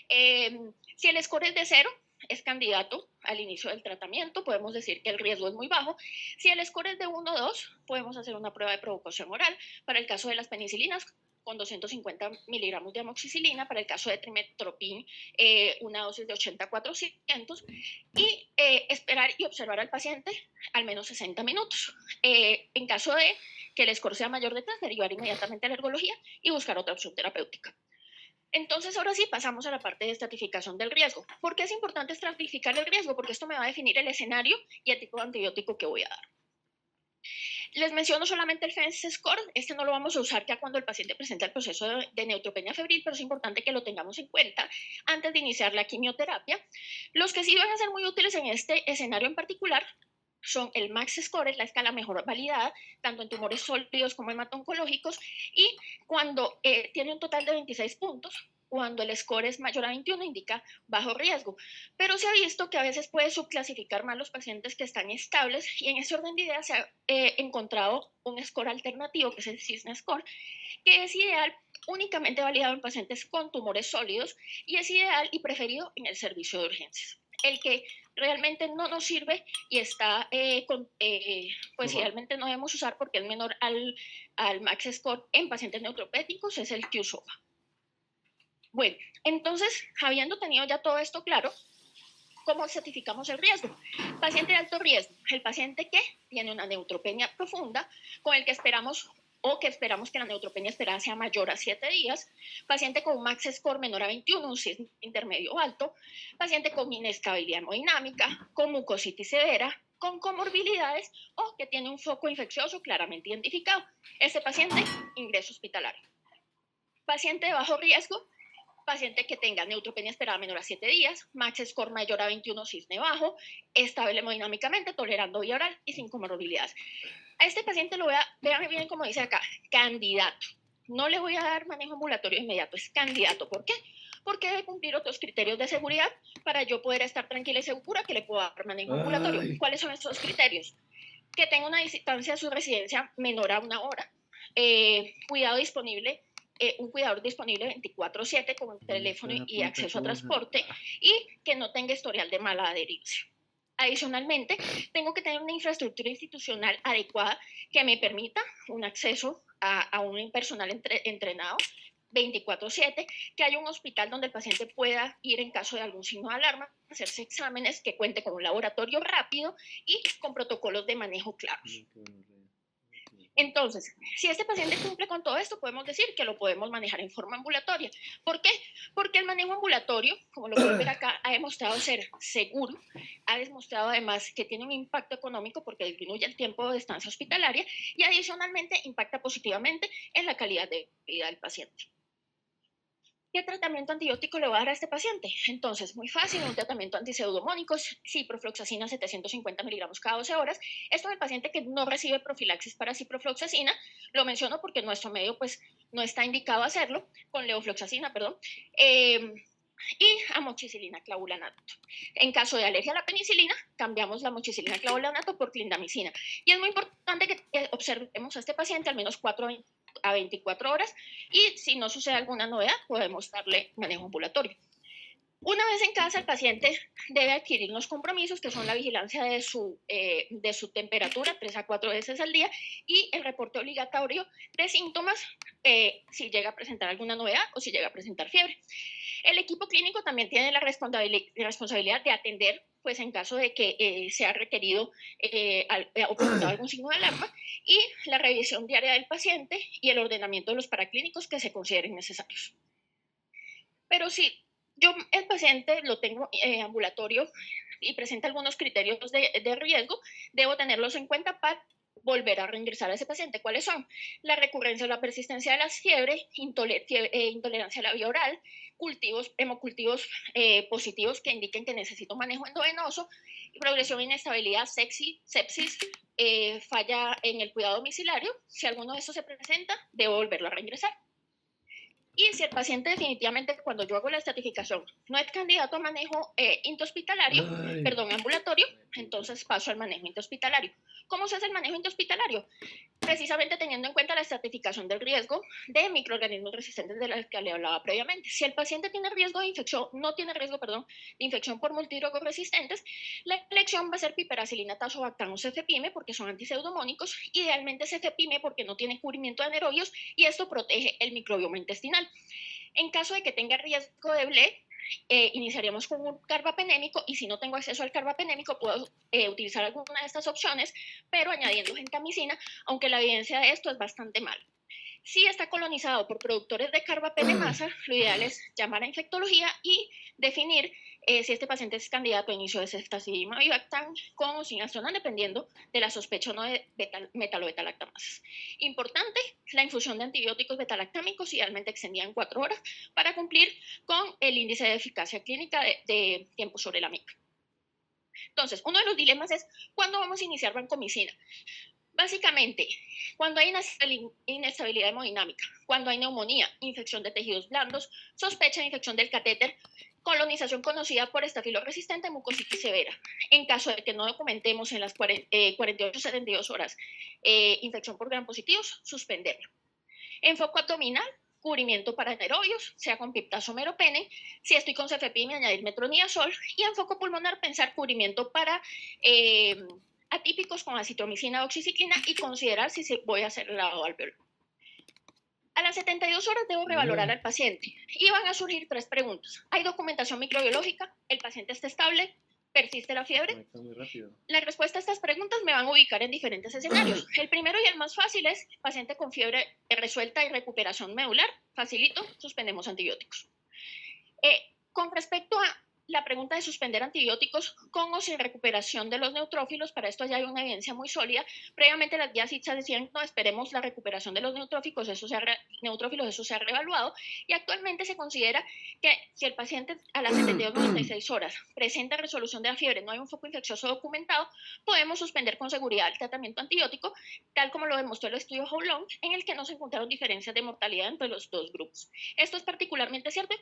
Si el score es de 0, es candidato al inicio del tratamiento, podemos decir que el riesgo es muy bajo. Si el score es de 1 o 2, podemos hacer una prueba de provocación oral. Para el caso de las penicilinas, con 250 miligramos de amoxicilina. Para el caso de trimestoprim, una dosis de 80 a 400, y esperar y observar al paciente al menos 60 minutos. En caso de que el score sea mayor de 3, derivar inmediatamente a alergología y buscar otra opción terapéutica. Entonces, ahora sí, pasamos a la parte de estratificación del riesgo. ¿Por qué es importante estratificar el riesgo? Porque esto me va a definir el escenario y el tipo de antibiótico que voy a dar. Les menciono solamente el FENS score. Este no lo vamos a usar ya cuando el paciente presenta el proceso de neutropenia febril, pero es importante que lo tengamos en cuenta antes de iniciar la quimioterapia. Los que sí van a ser muy útiles en este escenario en particular son el MAX Score, es la escala mejor validada, tanto en tumores sólidos como hemato-oncológicos, y cuando tiene un total de 26 puntos, cuando el score es mayor a 21 indica bajo riesgo. Pero se ha visto que a veces puede subclasificar más los pacientes que están estables, y en ese orden de ideas se ha encontrado un score alternativo, que es el CISNA Score, que es ideal únicamente validado en pacientes con tumores sólidos y es ideal y preferido en el servicio de urgencias. El que realmente no nos sirve y está, pues idealmente no debemos usar porque es menor al max score en pacientes neutropénicos, es el QSOFA. Bueno, entonces, habiendo tenido ya todo esto claro, ¿cómo certificamos el riesgo? Paciente de alto riesgo, el paciente que tiene una neutropenia profunda, con el que esperamos que la neutropenia esperada sea mayor a 7 días, paciente con un max score menor a 21, un CIS intermedio o alto, paciente con inestabilidad hemodinámica, con mucositis severa, con comorbilidades o que tiene un foco infeccioso claramente identificado. Este paciente, ingreso hospitalario. Paciente de bajo riesgo, paciente que tenga neutropenia esperada menor a 7 días, max score mayor a 21, cisne bajo, estable hemodinámicamente, tolerando vía oral y sin comorbilidades. A este paciente lo voy a, véanme bien como dice acá, candidato. No le voy a dar manejo ambulatorio inmediato, es candidato. ¿Por qué? Porque debe cumplir otros criterios de seguridad para yo poder estar tranquila y segura que le puedo dar manejo ambulatorio. ¿Cuáles son esos criterios? Que tenga una distancia de su residencia menor a 1 hora, cuidado disponible, un cuidador disponible 24/7 con teléfono y acceso a transporte, y que no tenga historial de mala adherencia. Adicionalmente, tengo que tener una infraestructura institucional adecuada que me permita un acceso a un personal entrenado 24/7, que haya un hospital donde el paciente pueda ir en caso de algún signo de alarma, hacerse exámenes, que cuente con un laboratorio rápido y con protocolos de manejo claros. Entonces, si este paciente cumple con todo esto, podemos decir que lo podemos manejar en forma ambulatoria. ¿Por qué? Porque el manejo ambulatorio, como lo pueden ver acá, ha demostrado ser seguro, ha demostrado además que tiene un impacto económico porque disminuye el tiempo de estancia hospitalaria y adicionalmente impacta positivamente en la calidad de vida del paciente. ¿Qué tratamiento antibiótico le voy a dar a este paciente? Entonces, muy fácil, un tratamiento antiseudomónico, ciprofloxacina 750 miligramos cada 12 horas. Esto en el paciente que no recibe profilaxis para ciprofloxacina, lo menciono porque en nuestro medio pues no está indicado hacerlo, con levofloxacina, perdón, y amoxicilina clavulanato. En caso de alergia a la penicilina, cambiamos la amoxicilina clavulanato por clindamicina. Y es muy importante que observemos a este paciente al menos 4 a 24 horas, y si no sucede alguna novedad, podemos darle manejo ambulatorio. Una vez en casa, el paciente debe adquirir los compromisos, que son la vigilancia de su temperatura 3 a 4 veces al día y el reporte obligatorio de síntomas si llega a presentar alguna novedad o si llega a presentar fiebre. El equipo clínico también tiene la responsabilidad de atender, pues en caso de que sea requerido o presentado algún signo de alarma, y la revisión diaria del paciente y el ordenamiento de los paraclínicos que se consideren necesarios. Pero si yo el paciente lo tengo ambulatorio y presenta algunos criterios de riesgo, debo tenerlos en cuenta para volver a reingresar a ese paciente. ¿Cuáles son? La recurrencia o la persistencia de la fiebre, intolerancia a la vía oral, hemocultivos positivos que indiquen que necesito manejo endovenoso, progresión de inestabilidad, sepsis, falla en el cuidado domiciliario. Si alguno de estos se presenta, debo volverlo a reingresar. Y si el paciente definitivamente, cuando yo hago la estratificación, no es candidato a manejo ambulatorio, entonces paso al manejo intrahospitalario. ¿Cómo se hace el manejo intrahospitalario? precisamente teniendo en cuenta la estratificación del riesgo de microorganismos resistentes de los que le hablaba previamente. Si el paciente tiene riesgo de infección, no tiene riesgo, perdón, de infección por multidrogos resistentes, la elección va a ser piperacilina, tazobactam o cefepime porque son antiseudomónicos, idealmente cefepime porque no tiene cubrimiento de anaerobios y esto protege el microbioma intestinal. En caso de que tenga riesgo de BLE, iniciaríamos con un carbapenémico y si no tengo acceso al carbapenémico puedo utilizar alguna de estas opciones, pero añadiendo gentamicina, aunque la evidencia de esto es bastante mala. Si está colonizado por productores de carbapenemasa, lo ideal es llamar a infectología y definir si este paciente es candidato a inicio de ceftazidime-avibactam con o sin azona, dependiendo de la sospecha o no de metalobetalactamasas. Importante, la infusión de antibióticos betalactámicos, idealmente extendida en 4 horas, para cumplir con el índice de eficacia clínica de tiempo sobre la mica. Entonces, uno de los dilemas es, ¿cuándo vamos a iniciar vancomicina? Básicamente, cuando hay inestabilidad hemodinámica, cuando hay neumonía, infección de tejidos blandos, sospecha de infección del catéter, colonización conocida por estafilo resistente, mucositis severa. En caso de que no documentemos en las 48-72 horas infección por gram positivos, suspenderlo. Enfoco abdominal, cubrimiento para anaerobios, sea con piptazo o meropene. Si estoy con cefepime, añadir metronidazol. Y enfoco pulmonar, pensar cubrimiento para atípicos con acitromicina o oxiciclina y considerar si voy a hacer el lavado alveolar. A las 72 horas debo revalorar al paciente y van a surgir 3 preguntas. ¿Hay documentación microbiológica? ¿El paciente está estable? ¿Persiste la fiebre? La respuesta a estas preguntas me van a ubicar en diferentes escenarios. El primero y el más fácil es paciente con fiebre resuelta y recuperación medular. Facilito, suspendemos antibióticos. Con respecto a la pregunta de suspender antibióticos con o sin recuperación de los neutrófilos, para esto ya hay una evidencia muy sólida. Previamente las guías ITSA decían, no, esperemos la recuperación de los neutrófilos, eso se ha reevaluado, y actualmente se considera que si el paciente a las 72-96 horas presenta resolución de la fiebre, no hay un foco infeccioso documentado, podemos suspender con seguridad el tratamiento antibiótico, tal como lo demostró el estudio How Long, en el que no se encontraron diferencias de mortalidad entre los 2 grupos. Esto es particularmente cierto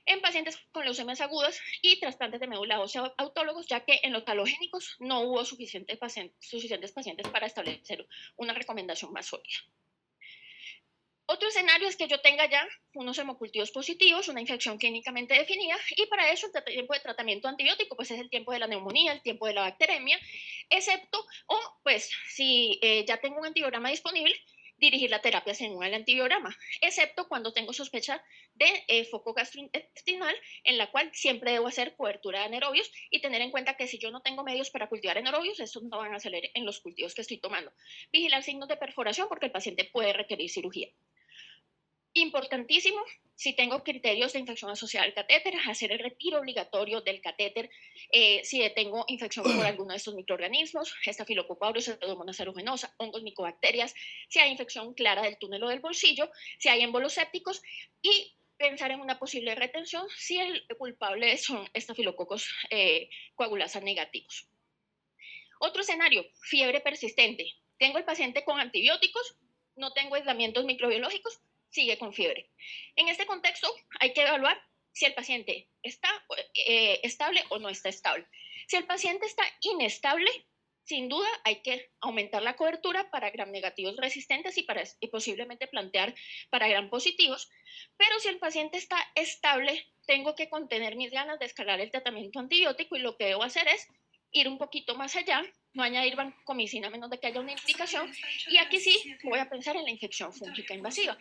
en pacientes con leucemias agudas y trasplantes de médula ósea autólogos, ya que en los halogénicos no hubo suficientes pacientes para establecer una recomendación más sólida. Otro escenario es que yo tenga ya unos hemocultivos positivos, una infección clínicamente definida, y para eso el tiempo de tratamiento antibiótico pues es el tiempo de la neumonía, el tiempo de la bacteremia, excepto, o pues si ya tengo un antibiograma disponible, dirigir la terapia según el antibiograma, excepto cuando tengo sospecha de foco gastrointestinal, en la cual siempre debo hacer cobertura de anaerobios y tener en cuenta que si yo no tengo medios para cultivar anaerobios, estos no van a salir en los cultivos que estoy tomando. Vigilar signos de perforación porque el paciente puede requerir cirugía. Importantísimo, si tengo criterios de infección asociada al catéter, hacer el retiro obligatorio del catéter si tengo infección por alguno de estos microorganismos, Staphylococcus aureus, Pseudomonas aeruginosa, hongos, micobacterias, si hay infección clara del túnel o del bolsillo, si hay émbolos sépticos y pensar en una posible retención si el culpable son estafilococos coagulasa negativos. Otro escenario, fiebre persistente. Tengo el paciente con antibióticos, no tengo aislamientos microbiológicos, sigue con fiebre. En este contexto hay que evaluar si el paciente está estable o no está estable. Si el paciente está inestable, sin duda hay que aumentar la cobertura para gram negativos resistentes y posiblemente plantear para gram positivos, pero si el paciente está estable, tengo que contener mis ganas de escalar el tratamiento antibiótico y lo que debo hacer es ir un poquito más allá, no añadir vancomicina a menos de que haya una indicación, y aquí sí voy a pensar en la infección fúngica invasiva.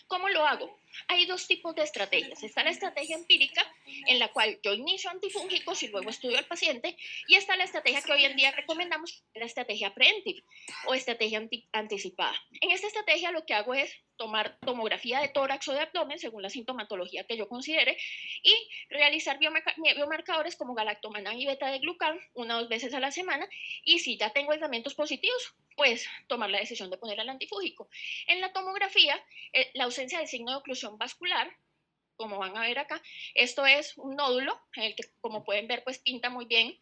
¿Cómo lo hago? Hay 2 tipos de estrategias. Está la estrategia empírica, en la cual yo inicio antifúngicos y luego estudio al paciente, y está la estrategia que hoy en día recomendamos, la estrategia preventiva o estrategia anticipada. En esta estrategia lo que hago es tomar tomografía de tórax o de abdomen según la sintomatología que yo considere y realizar biomarcadores como galactomannan y beta de glucán 1 o 2 veces a la semana, y si ya tengo aislamientos positivos, pues tomar la decisión de poner al antifúngico. En la tomografía, la ausencia del signo de oclusión vascular, como van a ver acá, esto es un nódulo en el que, como pueden ver, pues pinta muy bien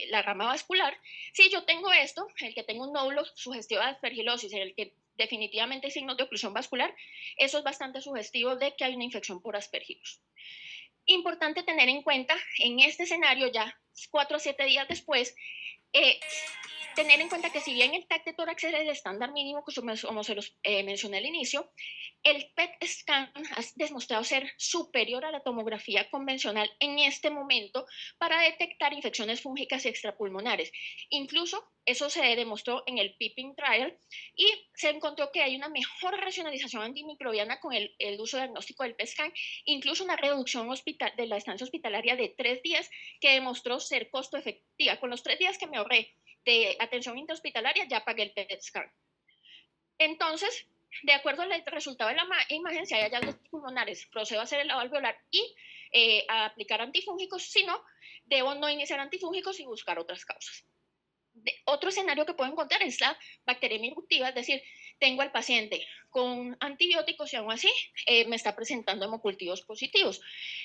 la rama vascular. Si yo tengo esto, el que tengo un nódulo sugestivo de aspergilosis, en el que definitivamente hay signos de oclusión vascular, eso es bastante sugestivo de que hay una infección por aspergillus. Importante tener en cuenta, en este escenario ya 4 o 7 días después, tener en cuenta que si bien el TAC de tórax es el estándar mínimo, como se los mencioné al inicio, el PET scan ha demostrado ser superior a la tomografía convencional en este momento para detectar infecciones fúngicas y extrapulmonares. Incluso eso se demostró en el PIPIN trial y se encontró que hay una mejor racionalización antimicrobiana con el uso diagnóstico del PET scan, incluso una reducción de la estancia hospitalaria de 3 días que demostró ser costo efectiva. Con los 3 días que me ahorré de atención intrahospitalaria ya pagué el PET scan. Entonces, de acuerdo al resultado de la imagen, si hay hallazgos pulmonares, procedo a hacer el lavado alveolar y a aplicar antifúngicos. Si no, debo no iniciar antifúngicos y buscar otras causas. Otro escenario que puedo encontrar es la bacteriemia eruptiva, es decir, tengo al paciente con antibióticos y aún así me está presentando hemocultivos positivos.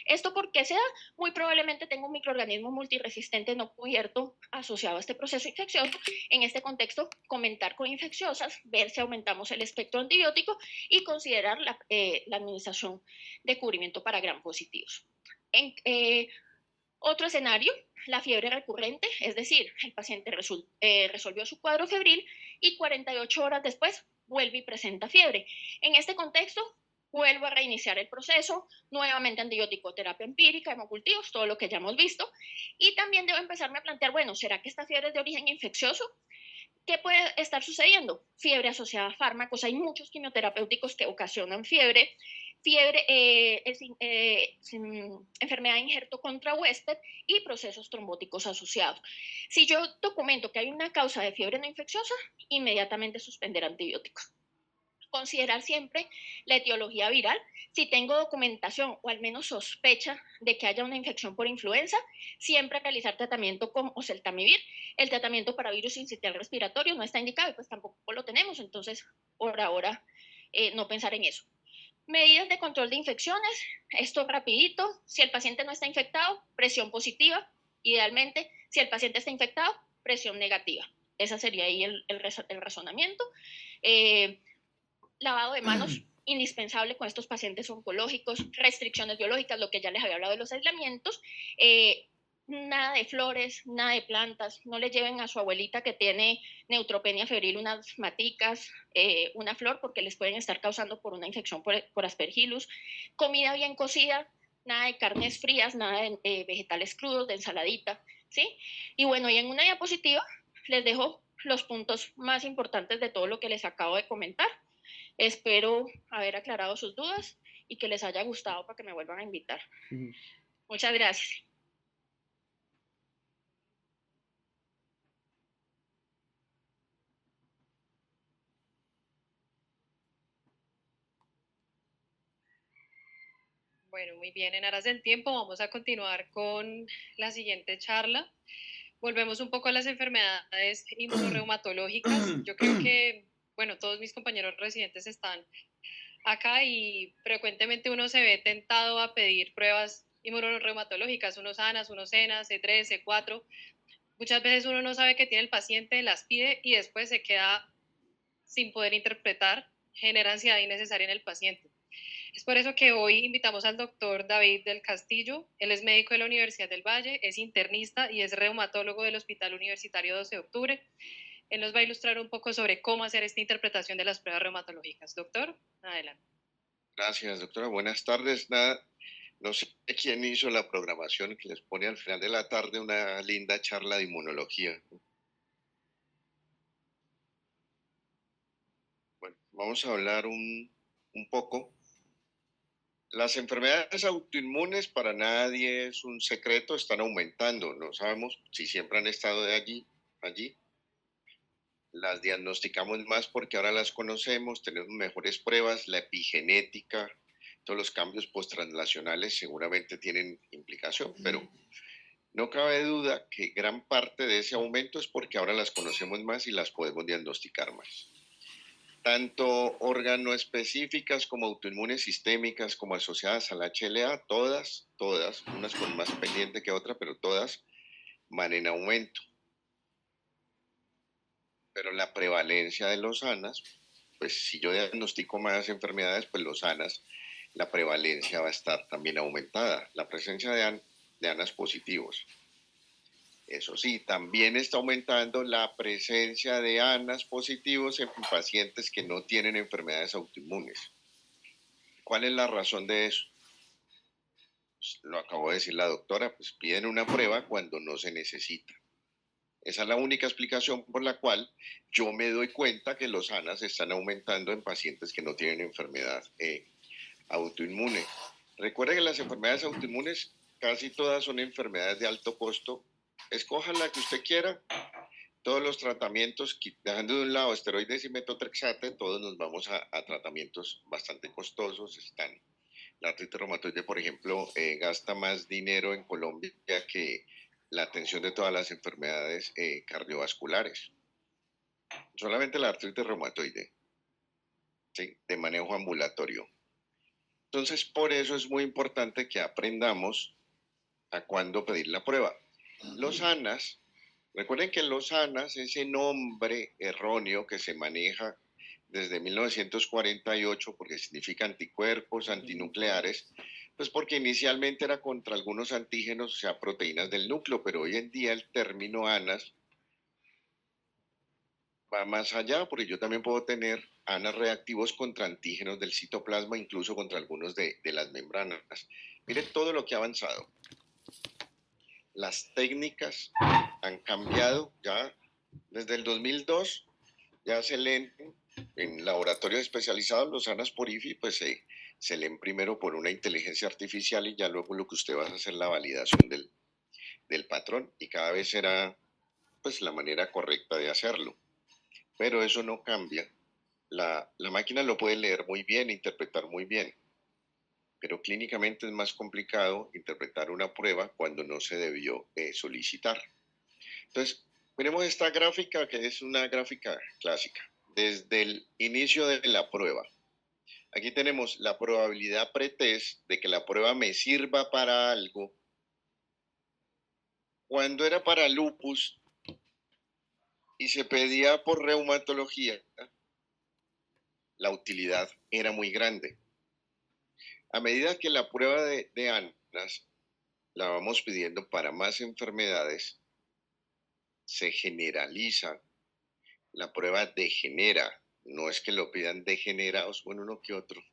¿Esto por qué se da? Muy probablemente tengo un microorganismo multiresistente no cubierto asociado a este proceso infeccioso. En este contexto, comentar con infecciosas, ver si aumentamos el espectro antibiótico y considerar la administración de cubrimiento para gram positivos. Otro escenario, la fiebre recurrente, es decir, el paciente resolvió su cuadro febril y 48 horas después vuelve y presenta fiebre. En este contexto, vuelvo a reiniciar el proceso, nuevamente antibiótico, terapia empírica, hemocultivos, todo lo que ya hemos visto, y también debo empezarme a plantear, bueno, ¿será que esta fiebre es de origen infeccioso? ¿Qué puede estar sucediendo? Fiebre asociada a fármacos, hay muchos quimioterapéuticos que ocasionan fiebre, enfermedad de injerto contra huésped y procesos trombóticos asociados. Si yo documento que hay una causa de fiebre no infecciosa, inmediatamente suspender antibióticos. Considerar siempre la etiología viral. Si tengo documentación o al menos sospecha de que haya una infección por influenza, siempre realizar tratamiento con oseltamivir. El tratamiento para virus sincitial respiratorio no está indicado y pues tampoco lo tenemos, entonces por ahora no pensar en eso. Medidas de control de infecciones, esto rapidito, si el paciente no está infectado, presión positiva, idealmente, si el paciente está infectado, presión negativa. Ese sería ahí el razonamiento. Lavado de manos, indispensable con estos pacientes oncológicos, restricciones biológicas, lo que ya les había hablado de los aislamientos, nada de flores, nada de plantas, no le lleven a su abuelita que tiene neutropenia febril unas maticas, una flor, porque les pueden estar causando por una infección por aspergillus, comida bien cocida, nada de carnes frías, nada de vegetales crudos, de ensaladita, ¿sí? Y bueno, y en una diapositiva les dejo los puntos más importantes de todo lo que les acabo de comentar. Espero haber aclarado sus dudas y que les haya gustado para que me vuelvan a invitar. Muchas gracias. Bueno, muy bien, en aras del tiempo vamos a continuar con la siguiente charla. Volvemos un poco a las enfermedades inmunorreumatológicas. Yo creo que, bueno, todos mis compañeros residentes están acá y frecuentemente uno se ve tentado a pedir pruebas inmunorreumatológicas, unos ANAS, unos ENAS, C3, C4. Muchas veces uno no sabe qué tiene el paciente, las pide y después se queda sin poder interpretar, genera ansiedad innecesaria en el paciente. Es por eso que hoy invitamos al doctor David del Castillo. Él es médico de la Universidad del Valle, es internista y es reumatólogo del Hospital Universitario 12 de Octubre. Él nos va a ilustrar un poco sobre cómo hacer esta interpretación de las pruebas reumatológicas. Doctor, adelante. Gracias, doctora. Buenas tardes. No sé quién hizo la programación que les pone al final de la tarde una linda charla de inmunología. Bueno, vamos a hablar un poco. Las enfermedades autoinmunes para nadie es un secreto, están aumentando. No sabemos si siempre han estado allí. Las diagnosticamos más porque ahora las conocemos, tenemos mejores pruebas, la epigenética, todos los cambios posttranslacionales seguramente tienen implicación, pero no cabe duda que gran parte de ese aumento es porque ahora las conocemos más y las podemos diagnosticar más. Tanto órgano específicas como autoinmunes sistémicas como asociadas al HLA, todas, unas con más pendiente que otra, pero todas van en aumento. Pero la prevalencia de los ANAS, pues si yo diagnostico más enfermedades, pues los ANAS, la prevalencia va a estar también aumentada, la presencia de ANAS positivos. Eso sí, también está aumentando la presencia de ANAS positivos en pacientes que no tienen enfermedades autoinmunes. ¿Cuál es la razón de eso? Pues, lo acabó de decir la doctora, pues piden una prueba cuando no se necesita. Esa es la única explicación por la cual yo me doy cuenta que los ANAS están aumentando en pacientes que no tienen enfermedad autoinmune. Recuerde que las enfermedades autoinmunes casi todas son enfermedades de alto costo. Escoja la que usted quiera. Todos los tratamientos, dejando de un lado esteroides y metotrexate, todos nos vamos a tratamientos bastante costosos. Están la artritis reumatoide, por ejemplo, gasta más dinero en Colombia que la atención de todas las enfermedades cardiovasculares. Solamente la artritis reumatoide, ¿sí? De manejo ambulatorio. Entonces, por eso es muy importante que aprendamos a cuándo pedir la prueba. Los ANAS, recuerden que los ANAS, ese nombre erróneo que se maneja desde 1948, porque significa anticuerpos antinucleares, pues porque inicialmente era contra algunos antígenos, o sea, proteínas del núcleo, pero hoy en día el término ANAS va más allá, porque yo también puedo tener ANAS reactivos contra antígenos del citoplasma, incluso contra algunos de las membranas. Mire todo lo que ha avanzado. Las técnicas han cambiado ya desde el 2002, ya se leen en laboratorios especializados los ANAS por IFI, pues se leen primero por una inteligencia artificial y ya luego lo que usted va a hacer la validación del patrón y cada vez será pues la manera correcta de hacerlo. Pero eso no cambia. La máquina lo puede leer muy bien, interpretar muy bien, pero clínicamente es más complicado interpretar una prueba cuando no se debió solicitar. Entonces, miremos esta gráfica que es una gráfica clásica. Desde el inicio de la prueba, aquí tenemos la probabilidad pretest de que la prueba me sirva para algo. Cuando era para lupus y se pedía por reumatología, la utilidad era muy grande. A medida que la prueba de ANAS la vamos pidiendo para más enfermedades, se generaliza. La prueba degenera. No es que lo pidan degenerados, bueno, uno que otro.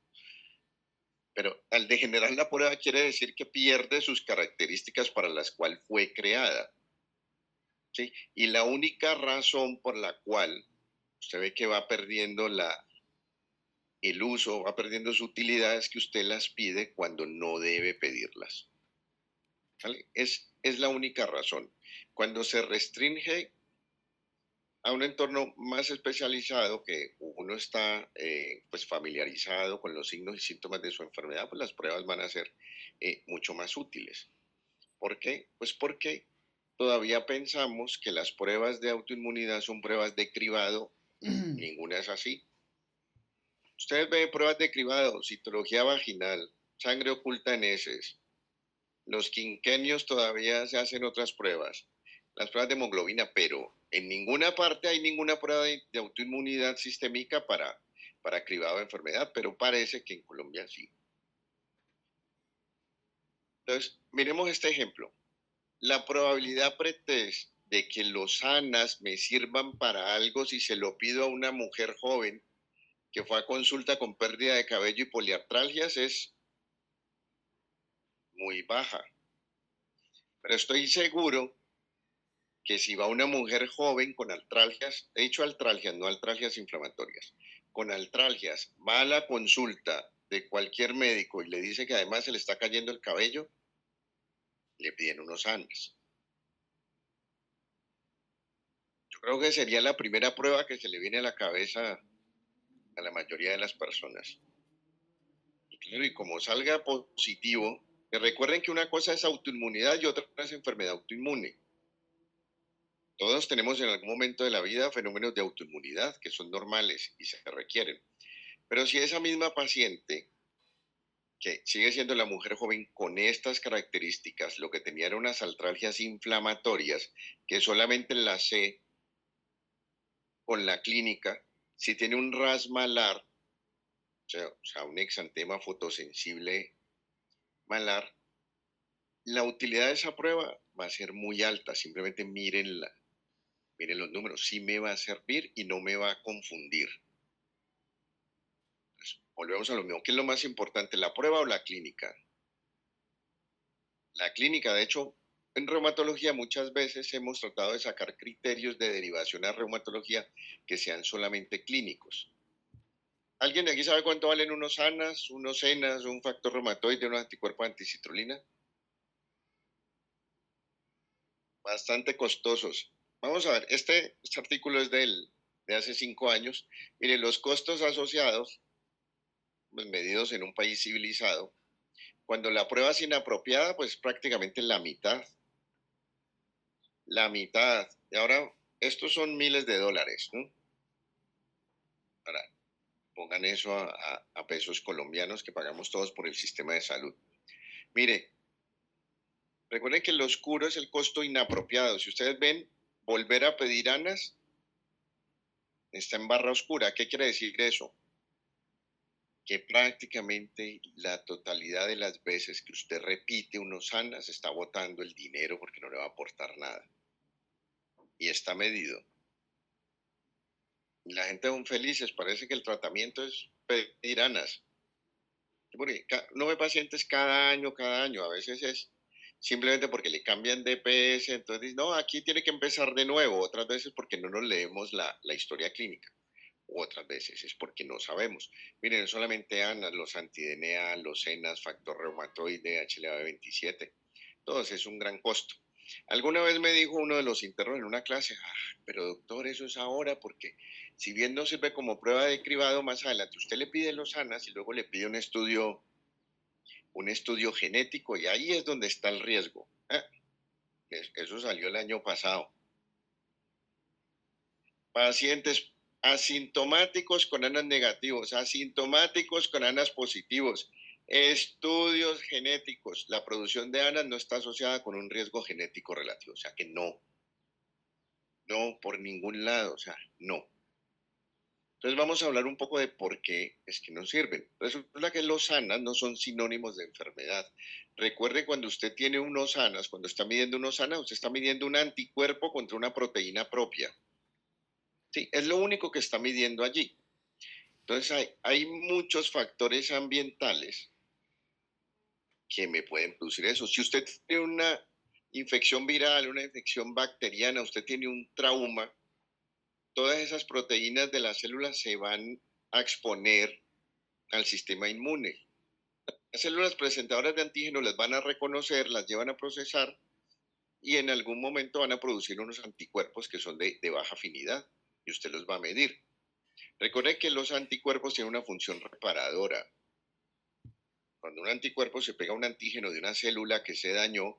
Pero al degenerar la prueba quiere decir que pierde sus características para las cuales fue creada. ¿Sí? Y la única razón por la cual usted ve que va perdiendo el uso, va perdiendo su utilidad es que usted las pide cuando no debe pedirlas. ¿Vale? Es la única razón. Cuando se restringe a un entorno más especializado, que uno está pues familiarizado con los signos y síntomas de su enfermedad, pues las pruebas van a ser mucho más útiles. ¿Por qué? Pues porque todavía pensamos que las pruebas de autoinmunidad son pruebas de cribado, ninguna es así. Ustedes ven pruebas de cribado, citología vaginal, sangre oculta en heces. Los quinquenios todavía se hacen otras pruebas, las pruebas de hemoglobina, pero en ninguna parte hay ninguna prueba de autoinmunidad sistémica para cribado de enfermedad, pero parece que en Colombia sí. Entonces, miremos este ejemplo. La probabilidad pretest de que los ANAS me sirvan para algo si se lo pido a una mujer joven que fue a consulta con pérdida de cabello y poliartralgias es muy baja. Pero estoy seguro que si va una mujer joven con artralgias, he dicho artralgias, no artralgias inflamatorias, con artralgias, va a la consulta de cualquier médico y le dice que además se le está cayendo el cabello, le piden unos ANAS. Yo creo que sería la primera prueba que se le viene a la cabeza a la mayoría de las personas. Y claro, y como salga positivo, que recuerden que una cosa es autoinmunidad y otra es enfermedad autoinmune. Todos tenemos en algún momento de la vida fenómenos de autoinmunidad que son normales y se requieren. Pero si esa misma paciente, que sigue siendo la mujer joven con estas características, lo que tenía eran unas artralgias inflamatorias, que solamente las sé con la clínica, si tiene un RAS malar, o sea, un exantema fotosensible malar, la utilidad de esa prueba va a ser muy alta. Simplemente miren los números. Sí me va a servir y no me va a confundir. Entonces, volvemos a lo mismo. ¿Qué es lo más importante, la prueba o la clínica? La clínica, de hecho, en reumatología muchas veces hemos tratado de sacar criterios de derivación a reumatología que sean solamente clínicos. ¿Alguien de aquí sabe cuánto valen unos ANAS, unos ENAS, un factor reumatoide, unos anticuerpos anticitrulina? Bastante costosos. Vamos a ver, este artículo es de hace 5 años. Mire, los costos asociados, pues, medidos en un país civilizado, cuando la prueba es inapropiada, pues prácticamente la mitad. La mitad. Y ahora, estos son miles de dólares, ¿no? Ahora, pongan eso a pesos colombianos que pagamos todos por el sistema de salud. Mire, recuerden que lo oscuro es el costo inapropiado. Si ustedes ven, volver a pedir ANAS está en barra oscura. ¿Qué quiere decir eso? Que prácticamente la totalidad de las veces que usted repite unos ANAS está botando el dinero porque no le va a aportar nada. Y está medido. Y la gente aún felices, parece que el tratamiento es pedir ANAS. Porque no ve pacientes cada año, a veces es simplemente porque le cambian DPS, entonces no, aquí tiene que empezar de nuevo, otras veces porque no nos leemos la historia clínica, u otras veces es porque no sabemos. Miren, no solamente ANAS, los anti-DNA, los ENAS, factor reumatoide, HLA-B27, todos es un gran costo. Alguna vez me dijo uno de los internos en una clase, pero doctor, eso es ahora porque si bien no sirve como prueba de cribado, más adelante usted le pide los ANAS y luego le pide un estudio genético y ahí es donde está el riesgo. Eso salió el año pasado. Pacientes asintomáticos con ANAS negativos, asintomáticos con ANAS positivos, estudios genéticos. La producción de ANAS no está asociada con un riesgo genético relativo, o sea que no por ningún lado, o sea, no. Entonces vamos a hablar un poco de por qué es que no sirven. Resulta que los ANAS no son sinónimos de enfermedad. Recuerde cuando usted tiene unos ANAS, cuando está midiendo unos ANAS, usted está midiendo un anticuerpo contra una proteína propia. Sí, es lo único que está midiendo allí. Entonces hay muchos factores ambientales que me pueden producir eso. Si usted tiene una infección viral, una infección bacteriana, usted tiene un trauma, todas esas proteínas de las células se van a exponer al sistema inmune. Las células presentadoras de antígenos las van a reconocer, las llevan a procesar y en algún momento van a producir unos anticuerpos que son de baja afinidad y usted los va a medir. Recuerde que los anticuerpos tienen una función reparadora. Cuando un anticuerpo se pega a un antígeno de una célula que se dañó,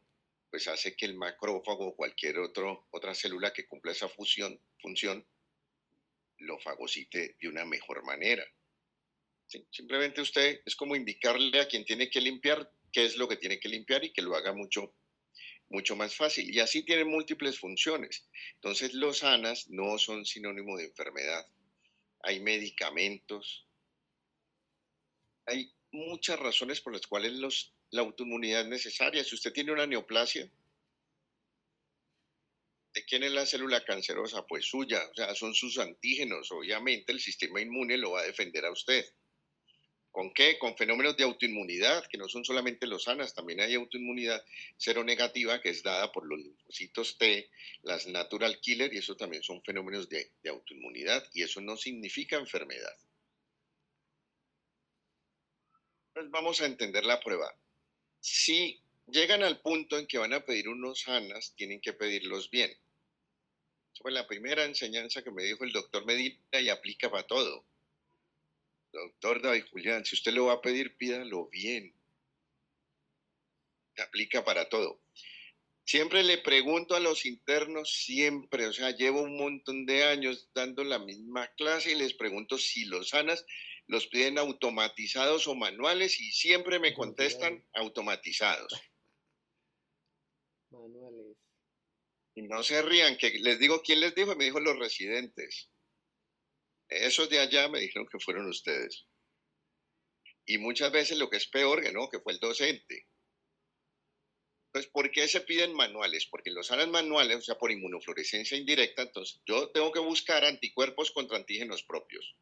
pues hace que el macrófago o cualquier otra célula que cumpla esa función lo fagocite de una mejor manera. ¿Sí? Simplemente usted es como indicarle a quien tiene que limpiar qué es lo que tiene que limpiar y que lo haga mucho más fácil. Y así tienen múltiples funciones. Entonces los ANAS no son sinónimo de enfermedad. Hay medicamentos, hay muchas razones por las cuales la autoinmunidad es necesaria. Si usted tiene una neoplasia, ¿de quién es la célula cancerosa? Pues suya, o sea, son sus antígenos. Obviamente el sistema inmune lo va a defender a usted. ¿Con qué? Con fenómenos de autoinmunidad, que no son solamente los ANAS, también hay autoinmunidad seronegativa que es dada por los linfocitos T, las natural killer, y eso también son fenómenos de autoinmunidad, y eso no significa enfermedad. Entonces vamos a entender la prueba. Si llegan al punto en que van a pedir unos ANAS, tienen que pedirlos bien. Esa fue la primera enseñanza que me dijo el doctor Medina y aplica para todo. Doctor David Julián, si usted lo va a pedir, pídalo bien. Aplica para todo. Siempre le pregunto a los internos, siempre, o sea, llevo un montón de años dando la misma clase y les pregunto si los ANAS los piden automatizados o manuales y siempre me contestan automatizados. Manuales. Y no se rían, que les digo, ¿quién les dijo? Me dijo los residentes. Esos de allá me dijeron que fueron ustedes. Y muchas veces lo que es peor, que no, que fue el docente. Entonces, ¿por qué se piden manuales? Porque los ANAS manuales, o sea, por inmunofluorescencia indirecta, entonces yo tengo que buscar anticuerpos contra antígenos propios.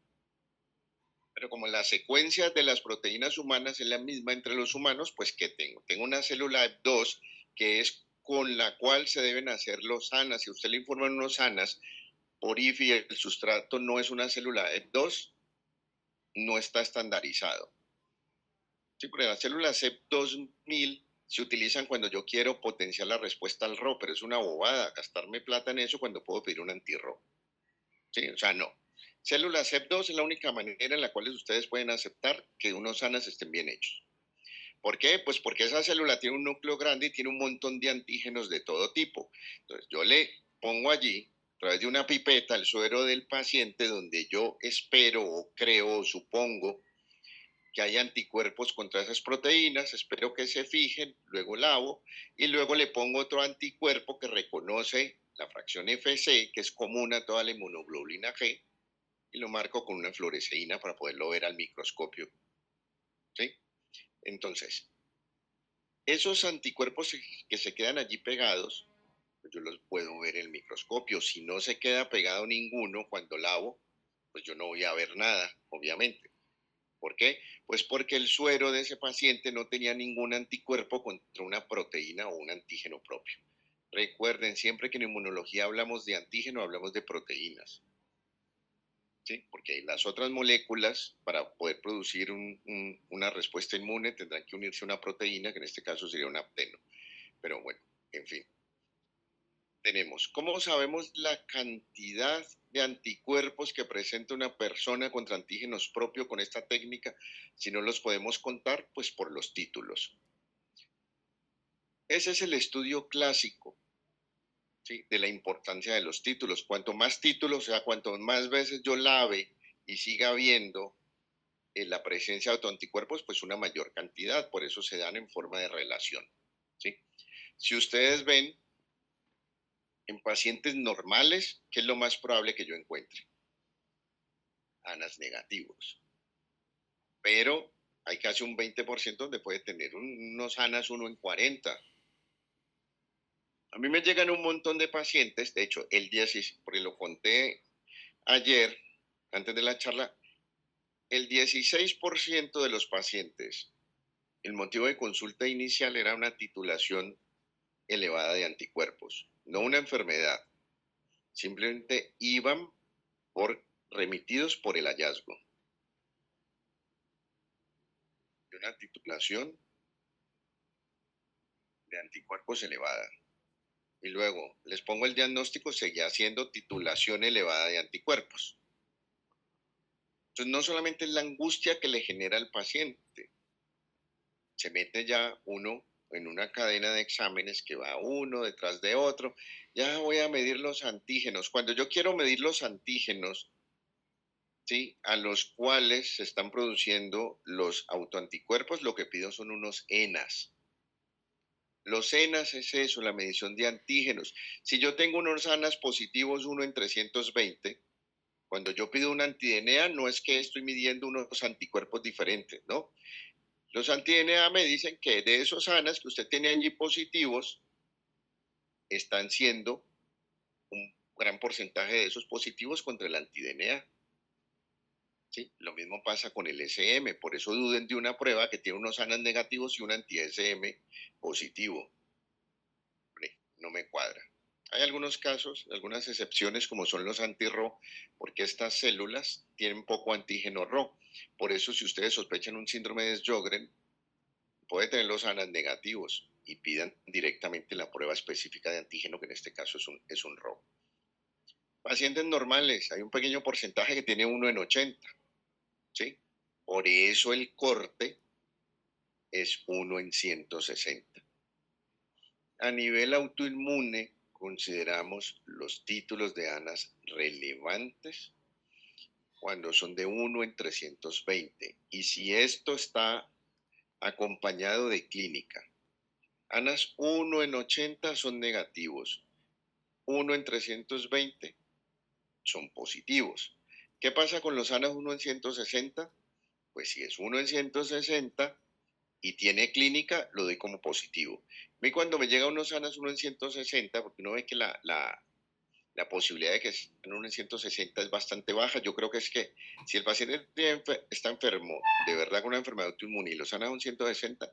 Pero como la secuencia de las proteínas humanas es la misma entre los humanos, pues ¿qué tengo? Tengo una célula F2 que es con la cual se deben hacer los ANAS. Si usted le informa en unos ANAS, por IFI el sustrato no es una célula F2, no está estandarizado. Sí, porque las células CEP2000 se utilizan cuando yo quiero potenciar la respuesta al RO, pero es una bobada gastarme plata en eso cuando puedo pedir un anti-RO. Sí, o sea, no. Células CEP2 es la única manera en la cual ustedes pueden aceptar que unos ANAS estén bien hechos. ¿Por qué? Pues porque esa célula tiene un núcleo grande y tiene un montón de antígenos de todo tipo. Entonces yo le pongo allí, a través de una pipeta, el suero del paciente donde yo espero o creo o supongo que hay anticuerpos contra esas proteínas, espero que se fijen, luego lavo y luego le pongo otro anticuerpo que reconoce la fracción FC, que es común a toda la inmunoglobulina G, y lo marco con una fluoresceína para poderlo ver al microscopio. ¿Sí? Entonces, esos anticuerpos que se quedan allí pegados, pues yo los puedo ver en el microscopio. Si no se queda pegado ninguno cuando lavo, pues yo no voy a ver nada, obviamente. ¿Por qué? Pues porque el suero de ese paciente no tenía ningún anticuerpo contra una proteína o un antígeno propio. Recuerden, siempre que en inmunología hablamos de antígeno, hablamos de proteínas. ¿Sí? Porque las otras moléculas, para poder producir una respuesta inmune, tendrán que unirse a una proteína, que en este caso sería un apteno. Pero bueno, en fin. Tenemos, ¿cómo sabemos la cantidad de anticuerpos que presenta una persona contra antígenos propios con esta técnica? Si no los podemos contar, pues por los títulos. Ese es el estudio clásico, ¿sí?, de la importancia de los títulos. Cuanto más títulos, o sea, cuanto más veces yo lave y siga viendo la presencia de autoanticuerpos, pues una mayor cantidad. Por eso se dan en forma de relación, ¿sí? Si ustedes ven, en pacientes normales, ¿qué es lo más probable que yo encuentre? ANAS negativos. Pero hay casi un 20% donde puede tener unos ANAS 1 en 40. A mí me llegan un montón de pacientes, de hecho, el 16, porque lo conté ayer, antes de la charla, el 16% de los pacientes, el motivo de consulta inicial era una titulación elevada de anticuerpos, no una enfermedad. Simplemente iban remitidos por el hallazgo de una titulación de anticuerpos elevada. Y luego les pongo el diagnóstico, seguía siendo titulación elevada de anticuerpos. Entonces no solamente es la angustia que le genera al paciente, se mete ya uno en una cadena de exámenes que va uno detrás de otro. Ya voy a medir los antígenos. Cuando yo quiero medir los antígenos, ¿sí?, a los cuales se están produciendo los autoanticuerpos, lo que pido son unos ENAs. Los ENAs es eso, la medición de antígenos. Si yo tengo unos ANAS positivos 1 en 320, cuando yo pido un anti-DNA, no es que estoy midiendo unos anticuerpos diferentes, ¿no? Los anti-DNA me dicen que de esos ANAS que usted tiene allí positivos, están siendo un gran porcentaje de esos positivos contra el anti-DNA. ¿Sí? Lo mismo pasa con el SM, por eso duden de una prueba que tiene unos ANAS negativos y un anti-SM positivo. No me cuadra. Hay algunos casos, algunas excepciones como son los anti-RO, porque estas células tienen poco antígeno RO. Por eso si ustedes sospechan un síndrome de Sjögren, puede tener los ANAS negativos y pidan directamente la prueba específica de antígeno, que en este caso es un RO. Pacientes normales, hay un pequeño porcentaje que tiene 1 en 80. ¿Sí? Por eso el corte es 1 en 160. A nivel autoinmune, consideramos los títulos de ANAS relevantes cuando son de 1 en 320. Y si esto está acompañado de clínica, ANAS 1 en 80 son negativos, 1 en 320 son positivos. ¿Qué pasa con los ANAS 1 en 160? Pues si es 1 en 160, y tiene clínica, lo doy como positivo. A mí cuando me llega unos sanas, uno en 160, porque uno ve que la posibilidad de que sean uno en 160 es bastante baja. Yo creo que es que si el paciente está enfermo, de verdad con una enfermedad autoinmune y lo sana a un 160,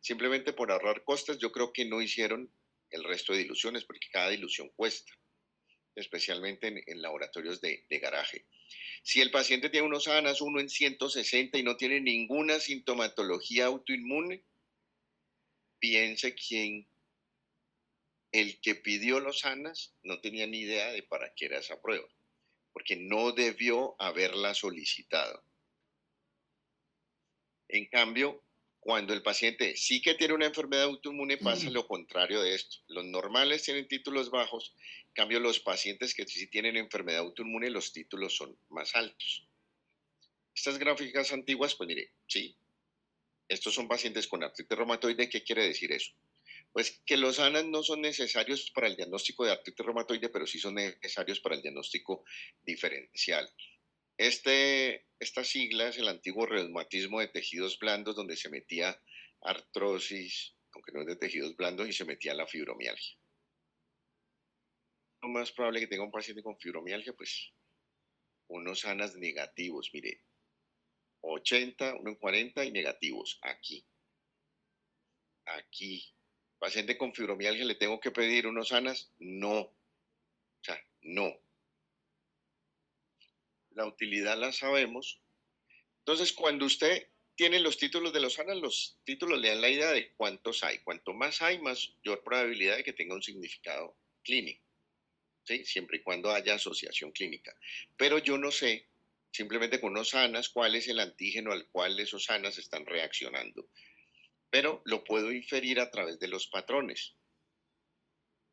simplemente por ahorrar costes, yo creo que no hicieron el resto de diluciones, porque cada dilución cuesta, especialmente en laboratorios de garaje. Si el paciente tiene unos sanas, uno en 160 y no tiene ninguna sintomatología autoinmune, piense que el que pidió los sanas no tenía ni idea de para qué era esa prueba, porque no debió haberla solicitado. En cambio, cuando el paciente sí que tiene una enfermedad autoinmune, pasa lo contrario de esto. Los normales tienen títulos bajos, en cambio los pacientes que sí tienen enfermedad autoinmune, los títulos son más altos. Estas gráficas antiguas, pues mire, sí, estos son pacientes con artritis reumatoide. ¿Qué quiere decir eso? Pues que los ANAS no son necesarios para el diagnóstico de artritis reumatoide, pero sí son necesarios para el diagnóstico diferencial. Esta sigla es el antiguo reumatismo de tejidos blandos, donde se metía artrosis, aunque no es de tejidos blandos, y se metía la fibromialgia. Lo más probable que tenga un paciente con fibromialgia, pues unos ANAS negativos, mire, 80, uno en 40 y negativos, aquí. Paciente con fibromialgia, ¿le tengo que pedir unos ANAS? No, o sea, no. La utilidad la sabemos. Entonces, cuando usted tiene los títulos de los ANAS, los títulos le dan la idea de cuántos hay. Cuanto más hay, mayor probabilidad de que tenga un significado clínico, ¿sí? Siempre y cuando haya asociación clínica. Pero yo no sé, simplemente con unos ANAS, cuál es el antígeno al cual esos ANAS están reaccionando. Pero lo puedo inferir a través de los patrones.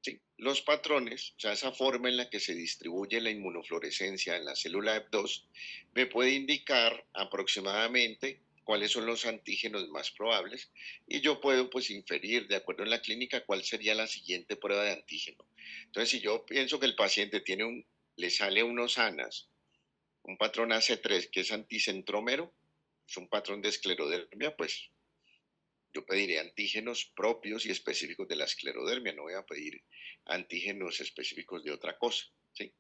¿Sí? Los patrones, o sea, esa forma en la que se distribuye la inmunofluorescencia en la célula EP2, me puede indicar aproximadamente cuáles son los antígenos más probables y yo puedo pues inferir, de acuerdo a la clínica, cuál sería la siguiente prueba de antígeno. Entonces, si yo pienso que el paciente le sale unos ANAS, un patrón AC3 que es anticentrómero, es un patrón de esclerodermia, pues yo pediré antígenos propios y específicos de la esclerodermia, no voy a pedir antígenos específicos de otra cosa, ¿sí?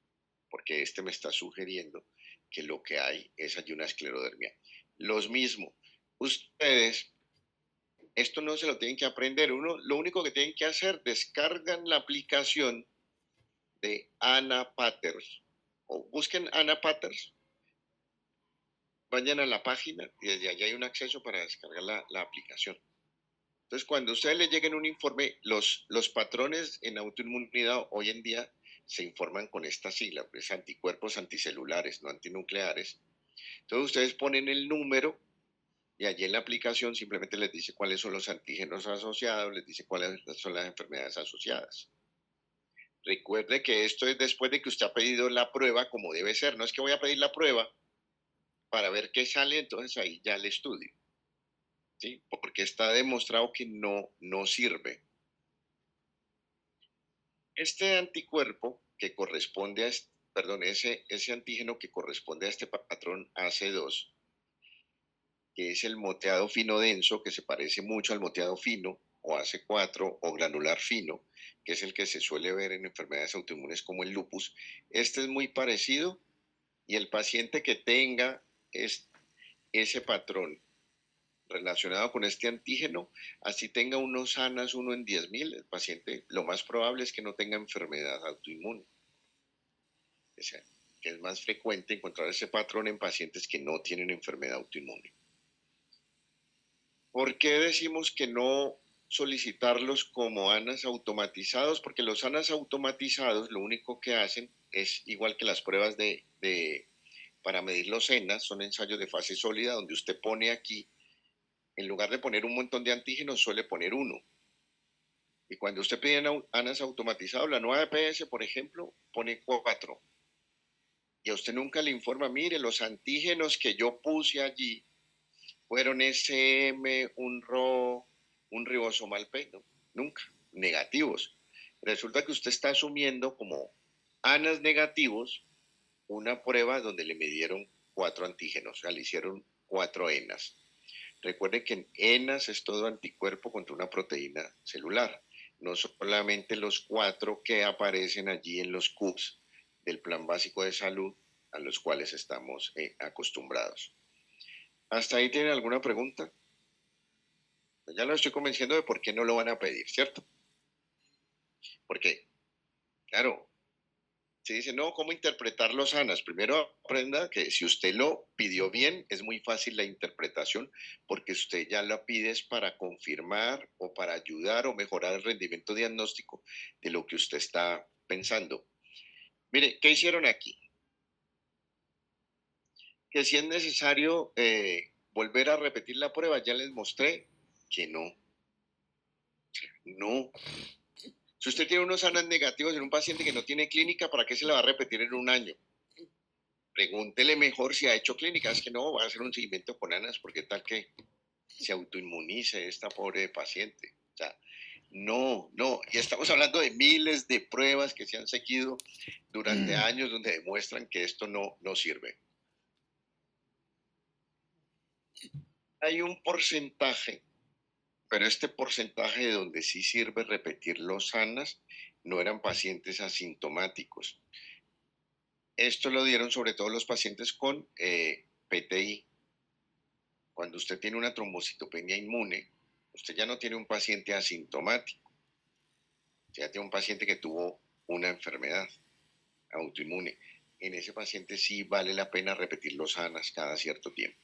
Porque este me está sugiriendo que lo que hay es allí una esclerodermia. Los mismos, ustedes, esto no se lo tienen que aprender, lo único que tienen que hacer, descargan la aplicación de Anna Patters, o busquen Anna Patters, vayan a la página y desde allá hay un acceso para descargar la aplicación. Entonces, cuando a ustedes les lleguen un informe, los patrones en autoinmunidad hoy en día se informan con esta sigla, pues anticuerpos anticelulares, no antinucleares. Entonces, ustedes ponen el número y allí en la aplicación simplemente les dice cuáles son los antígenos asociados, les dice cuáles son las enfermedades asociadas. Recuerde que esto es después de que usted ha pedido la prueba como debe ser. No es que voy a pedir la prueba para ver qué sale, entonces ahí ya el estudio. ¿Sí? Porque está demostrado que no sirve. Este anticuerpo que corresponde a ese antígeno que corresponde a este patrón AC2, que es el moteado fino denso, que se parece mucho al moteado fino, o AC4, o granular fino, que es el que se suele ver en enfermedades autoinmunes como el lupus, este es muy parecido, y el paciente que tenga ese patrón relacionado con este antígeno, así tenga unos ANAS, uno en 10.000, el paciente lo más probable es que no tenga enfermedad autoinmune. O sea, que es más frecuente encontrar ese patrón en pacientes que no tienen enfermedad autoinmune. ¿Por qué decimos que no solicitarlos como ANAS automatizados? Porque los ANAS automatizados lo único que hacen es igual que las pruebas para medir los ENAS, son ensayos de fase sólida donde usted pone aquí, en lugar de poner un montón de antígenos, suele poner uno. Y cuando usted pide ANAS automatizados, la nueva EPS, por ejemplo, pone 4. Y a usted nunca le informa, mire, los antígenos que yo puse allí fueron SM, un RO, un ribosomal P, ¿no? Nunca, negativos. Resulta que usted está asumiendo como ANAS negativos una prueba donde le midieron 4 antígenos, o sea, le hicieron 4 ENAS. Recuerden que en ENAS es todo anticuerpo contra una proteína celular, no solamente los 4 que aparecen allí en los CUPS del Plan Básico de Salud a los cuales estamos acostumbrados. ¿Hasta ahí tienen alguna pregunta? Pues ya lo estoy convenciendo de por qué no lo van a pedir, ¿cierto? Porque, claro, se dice, no, ¿cómo interpretar los ANAS? Primero aprenda que si usted lo pidió bien, es muy fácil la interpretación, porque usted ya la pides para confirmar o para ayudar o mejorar el rendimiento diagnóstico de lo que usted está pensando. Mire, ¿qué hicieron aquí? Que si es necesario volver a repetir la prueba, ya les mostré que no. No. Si usted tiene unos ANAS negativos en un paciente que no tiene clínica, ¿para qué se la va a repetir en un año? Pregúntele mejor si ha hecho clínica. Es que no, va a hacer un seguimiento con ANAS, porque tal que se autoinmunice esta pobre paciente. O sea, no. Y estamos hablando de miles de pruebas que se han seguido durante años donde demuestran que esto no sirve. Hay un porcentaje, pero este porcentaje de donde sí sirve repetir los ANAS no eran pacientes asintomáticos. Esto lo dieron sobre todo los pacientes con PTI. Cuando usted tiene una trombocitopenia inmune, usted ya no tiene un paciente asintomático, ya tiene un paciente que tuvo una enfermedad autoinmune. En ese paciente sí vale la pena repetir los ANAS cada cierto tiempo.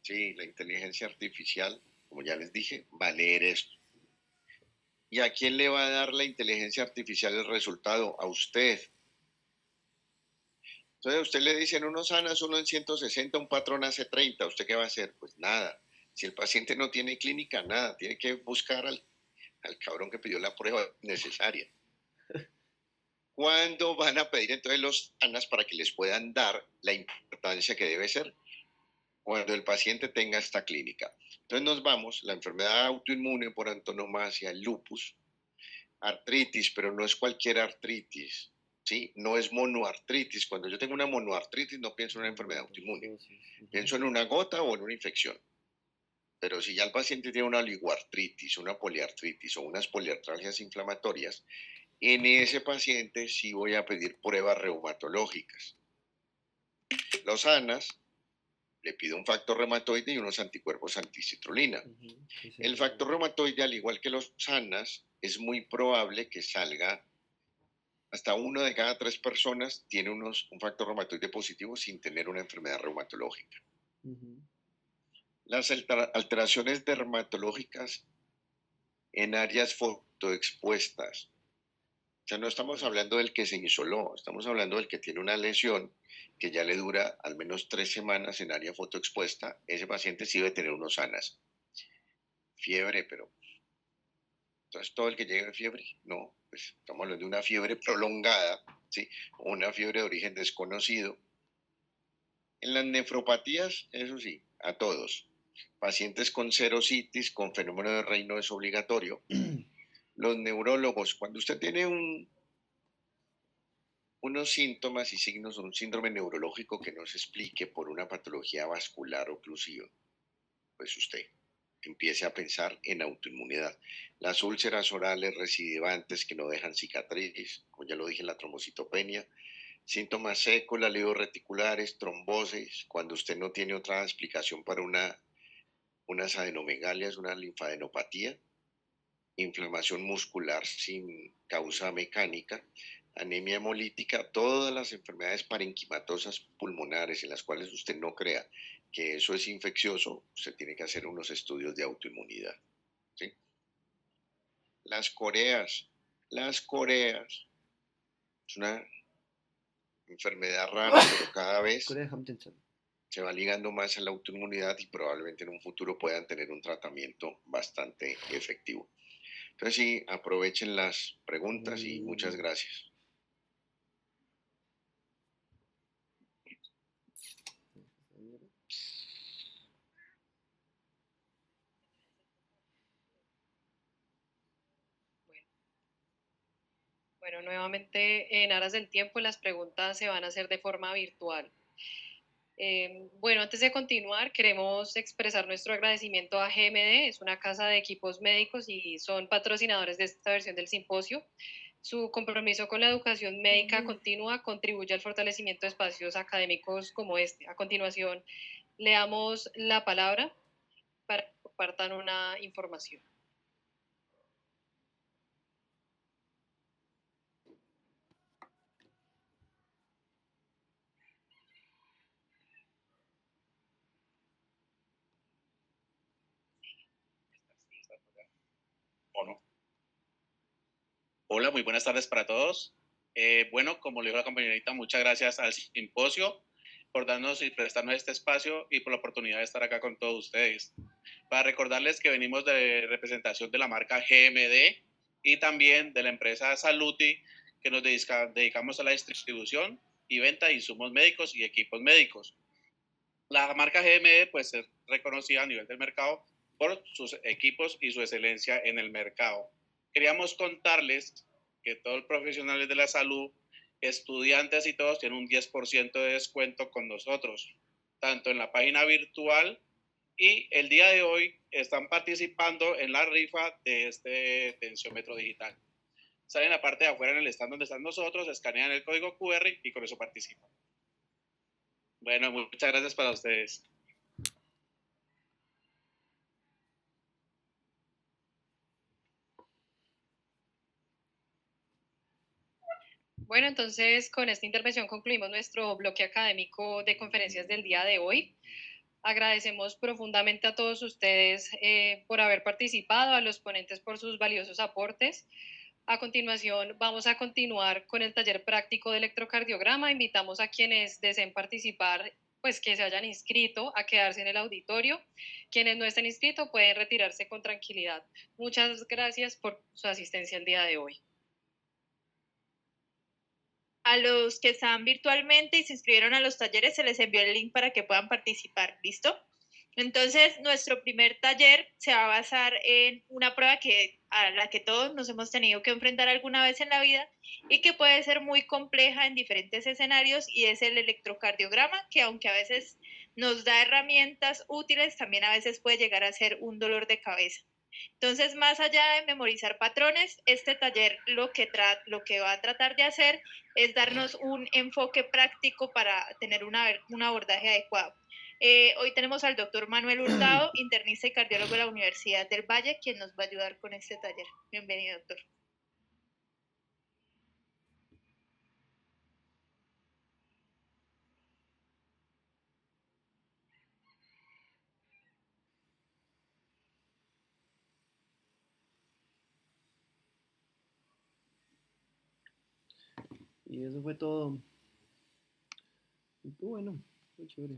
Sí, la inteligencia artificial, como ya les dije, va a leer esto. ¿Y a quién le va a dar la inteligencia artificial el resultado? A usted. Entonces, a usted le dicen unos ANAS, uno en 160, un patrón hace 30. ¿Usted qué va a hacer? Pues nada. Si el paciente no tiene clínica, nada. Tiene que buscar al cabrón que pidió la prueba necesaria. ¿Cuándo van a pedir entonces los ANAS para que les puedan dar la importancia que debe ser? Cuando el paciente tenga esta clínica. Entonces nos vamos, la enfermedad autoinmune por antonomasia, el lupus, artritis, pero no es cualquier artritis, ¿sí? No es monoartritis. Cuando yo tengo una monoartritis no pienso en una enfermedad autoinmune, pienso en una gota o en una infección. Pero si ya el paciente tiene una oligoartritis, una poliartritis o unas poliartralgias inflamatorias, en ese paciente sí voy a pedir pruebas reumatológicas. Los ANAS, le pido un factor reumatoide y unos anticuerpos anticitrulina. El factor reumatoide, al igual que los ANAS, es muy probable que salga hasta 1 de cada 3 personas tiene un factor reumatoide positivo sin tener una enfermedad reumatológica. Las alteraciones dermatológicas en áreas fotoexpuestas. O sea, no estamos hablando del que se insoló, estamos hablando del que tiene una lesión que ya le dura al menos 3 semanas en área fotoexpuesta. Ese paciente sí debe tener unos ANAS. Fiebre, pero entonces todo el que llegue de fiebre, no, pues estamos hablando de una fiebre prolongada, ¿sí? O una fiebre de origen desconocido. En las nefropatías, eso sí, a todos. Pacientes con serositis, con fenómeno de Raynaud es obligatorio. Los neurólogos, cuando usted tiene unos síntomas y signos de un síndrome neurológico que no se explique por una patología vascular oclusiva, pues usted empiece a pensar en autoinmunidad. Las úlceras orales recidivantes que no dejan cicatriz, como ya lo dije, la trombocitopenia, síntomas secos, líos reticulares, trombosis, cuando usted no tiene otra explicación para unas adenomegalias, una linfadenopatía, inflamación muscular sin causa mecánica, anemia hemolítica, todas las enfermedades parenquimatosas pulmonares en las cuales usted no crea que eso es infeccioso, usted tiene que hacer unos estudios de autoinmunidad. ¿Sí? Las coreas es una enfermedad rara, pero cada vez se va ligando más a la autoinmunidad y probablemente en un futuro puedan tener un tratamiento bastante efectivo. Entonces sí, aprovechen las preguntas y muchas gracias. Bueno, nuevamente en aras del tiempo las preguntas se van a hacer de forma virtual. Bueno, antes de continuar, queremos expresar nuestro agradecimiento a GMD, es una casa de equipos médicos y son patrocinadores de esta versión del simposio. Su compromiso con la educación médica continua contribuye al fortalecimiento de espacios académicos como este. A continuación, le damos la palabra para que compartan una información. ¿O no? Hola, muy buenas tardes para todos. Bueno, como le dijo la compañerita, muchas gracias al simposio por darnos y prestarnos este espacio y por la oportunidad de estar acá con todos ustedes. Para recordarles que venimos de representación de la marca GMD y también de la empresa Saluti, que nos dedicamos a la distribución y venta de insumos médicos y equipos médicos. La marca GMD pues es reconocida a nivel del mercado por sus equipos y su excelencia en el mercado. Queríamos contarles que todos los profesionales de la salud, estudiantes y todos tienen un 10% de descuento con nosotros, tanto en la página virtual y el día de hoy están participando en la rifa de este tensiómetro digital. Salen en la parte de afuera en el stand donde están nosotros, escanean el código QR y con eso participan. Bueno, muchas gracias para ustedes. Bueno, entonces con esta intervención concluimos nuestro bloque académico de conferencias del día de hoy. Agradecemos profundamente a todos ustedes por haber participado, a los ponentes por sus valiosos aportes. A continuación, vamos a continuar con el taller práctico de electrocardiograma. Invitamos a quienes deseen participar, pues que se hayan inscrito a quedarse en el auditorio. Quienes no estén inscritos pueden retirarse con tranquilidad. Muchas gracias por su asistencia el día de hoy. A los que están virtualmente y se inscribieron a los talleres, se les envió el link para que puedan participar. ¿Listo? Entonces, nuestro primer taller se va a basar en una prueba a la que todos nos hemos tenido que enfrentar alguna vez en la vida y que puede ser muy compleja en diferentes escenarios, y es el electrocardiograma, que aunque a veces nos da herramientas útiles, también a veces puede llegar a ser un dolor de cabeza. Entonces, más allá de memorizar patrones, este taller lo que va a tratar de hacer es darnos un enfoque práctico para tener un abordaje adecuado. Hoy tenemos al doctor Manuel Hurtado, internista y cardiólogo de la Universidad del Valle, quien nos va a ayudar con este taller. Bienvenido, doctor. Y eso fue todo. Y pues bueno, fue chévere.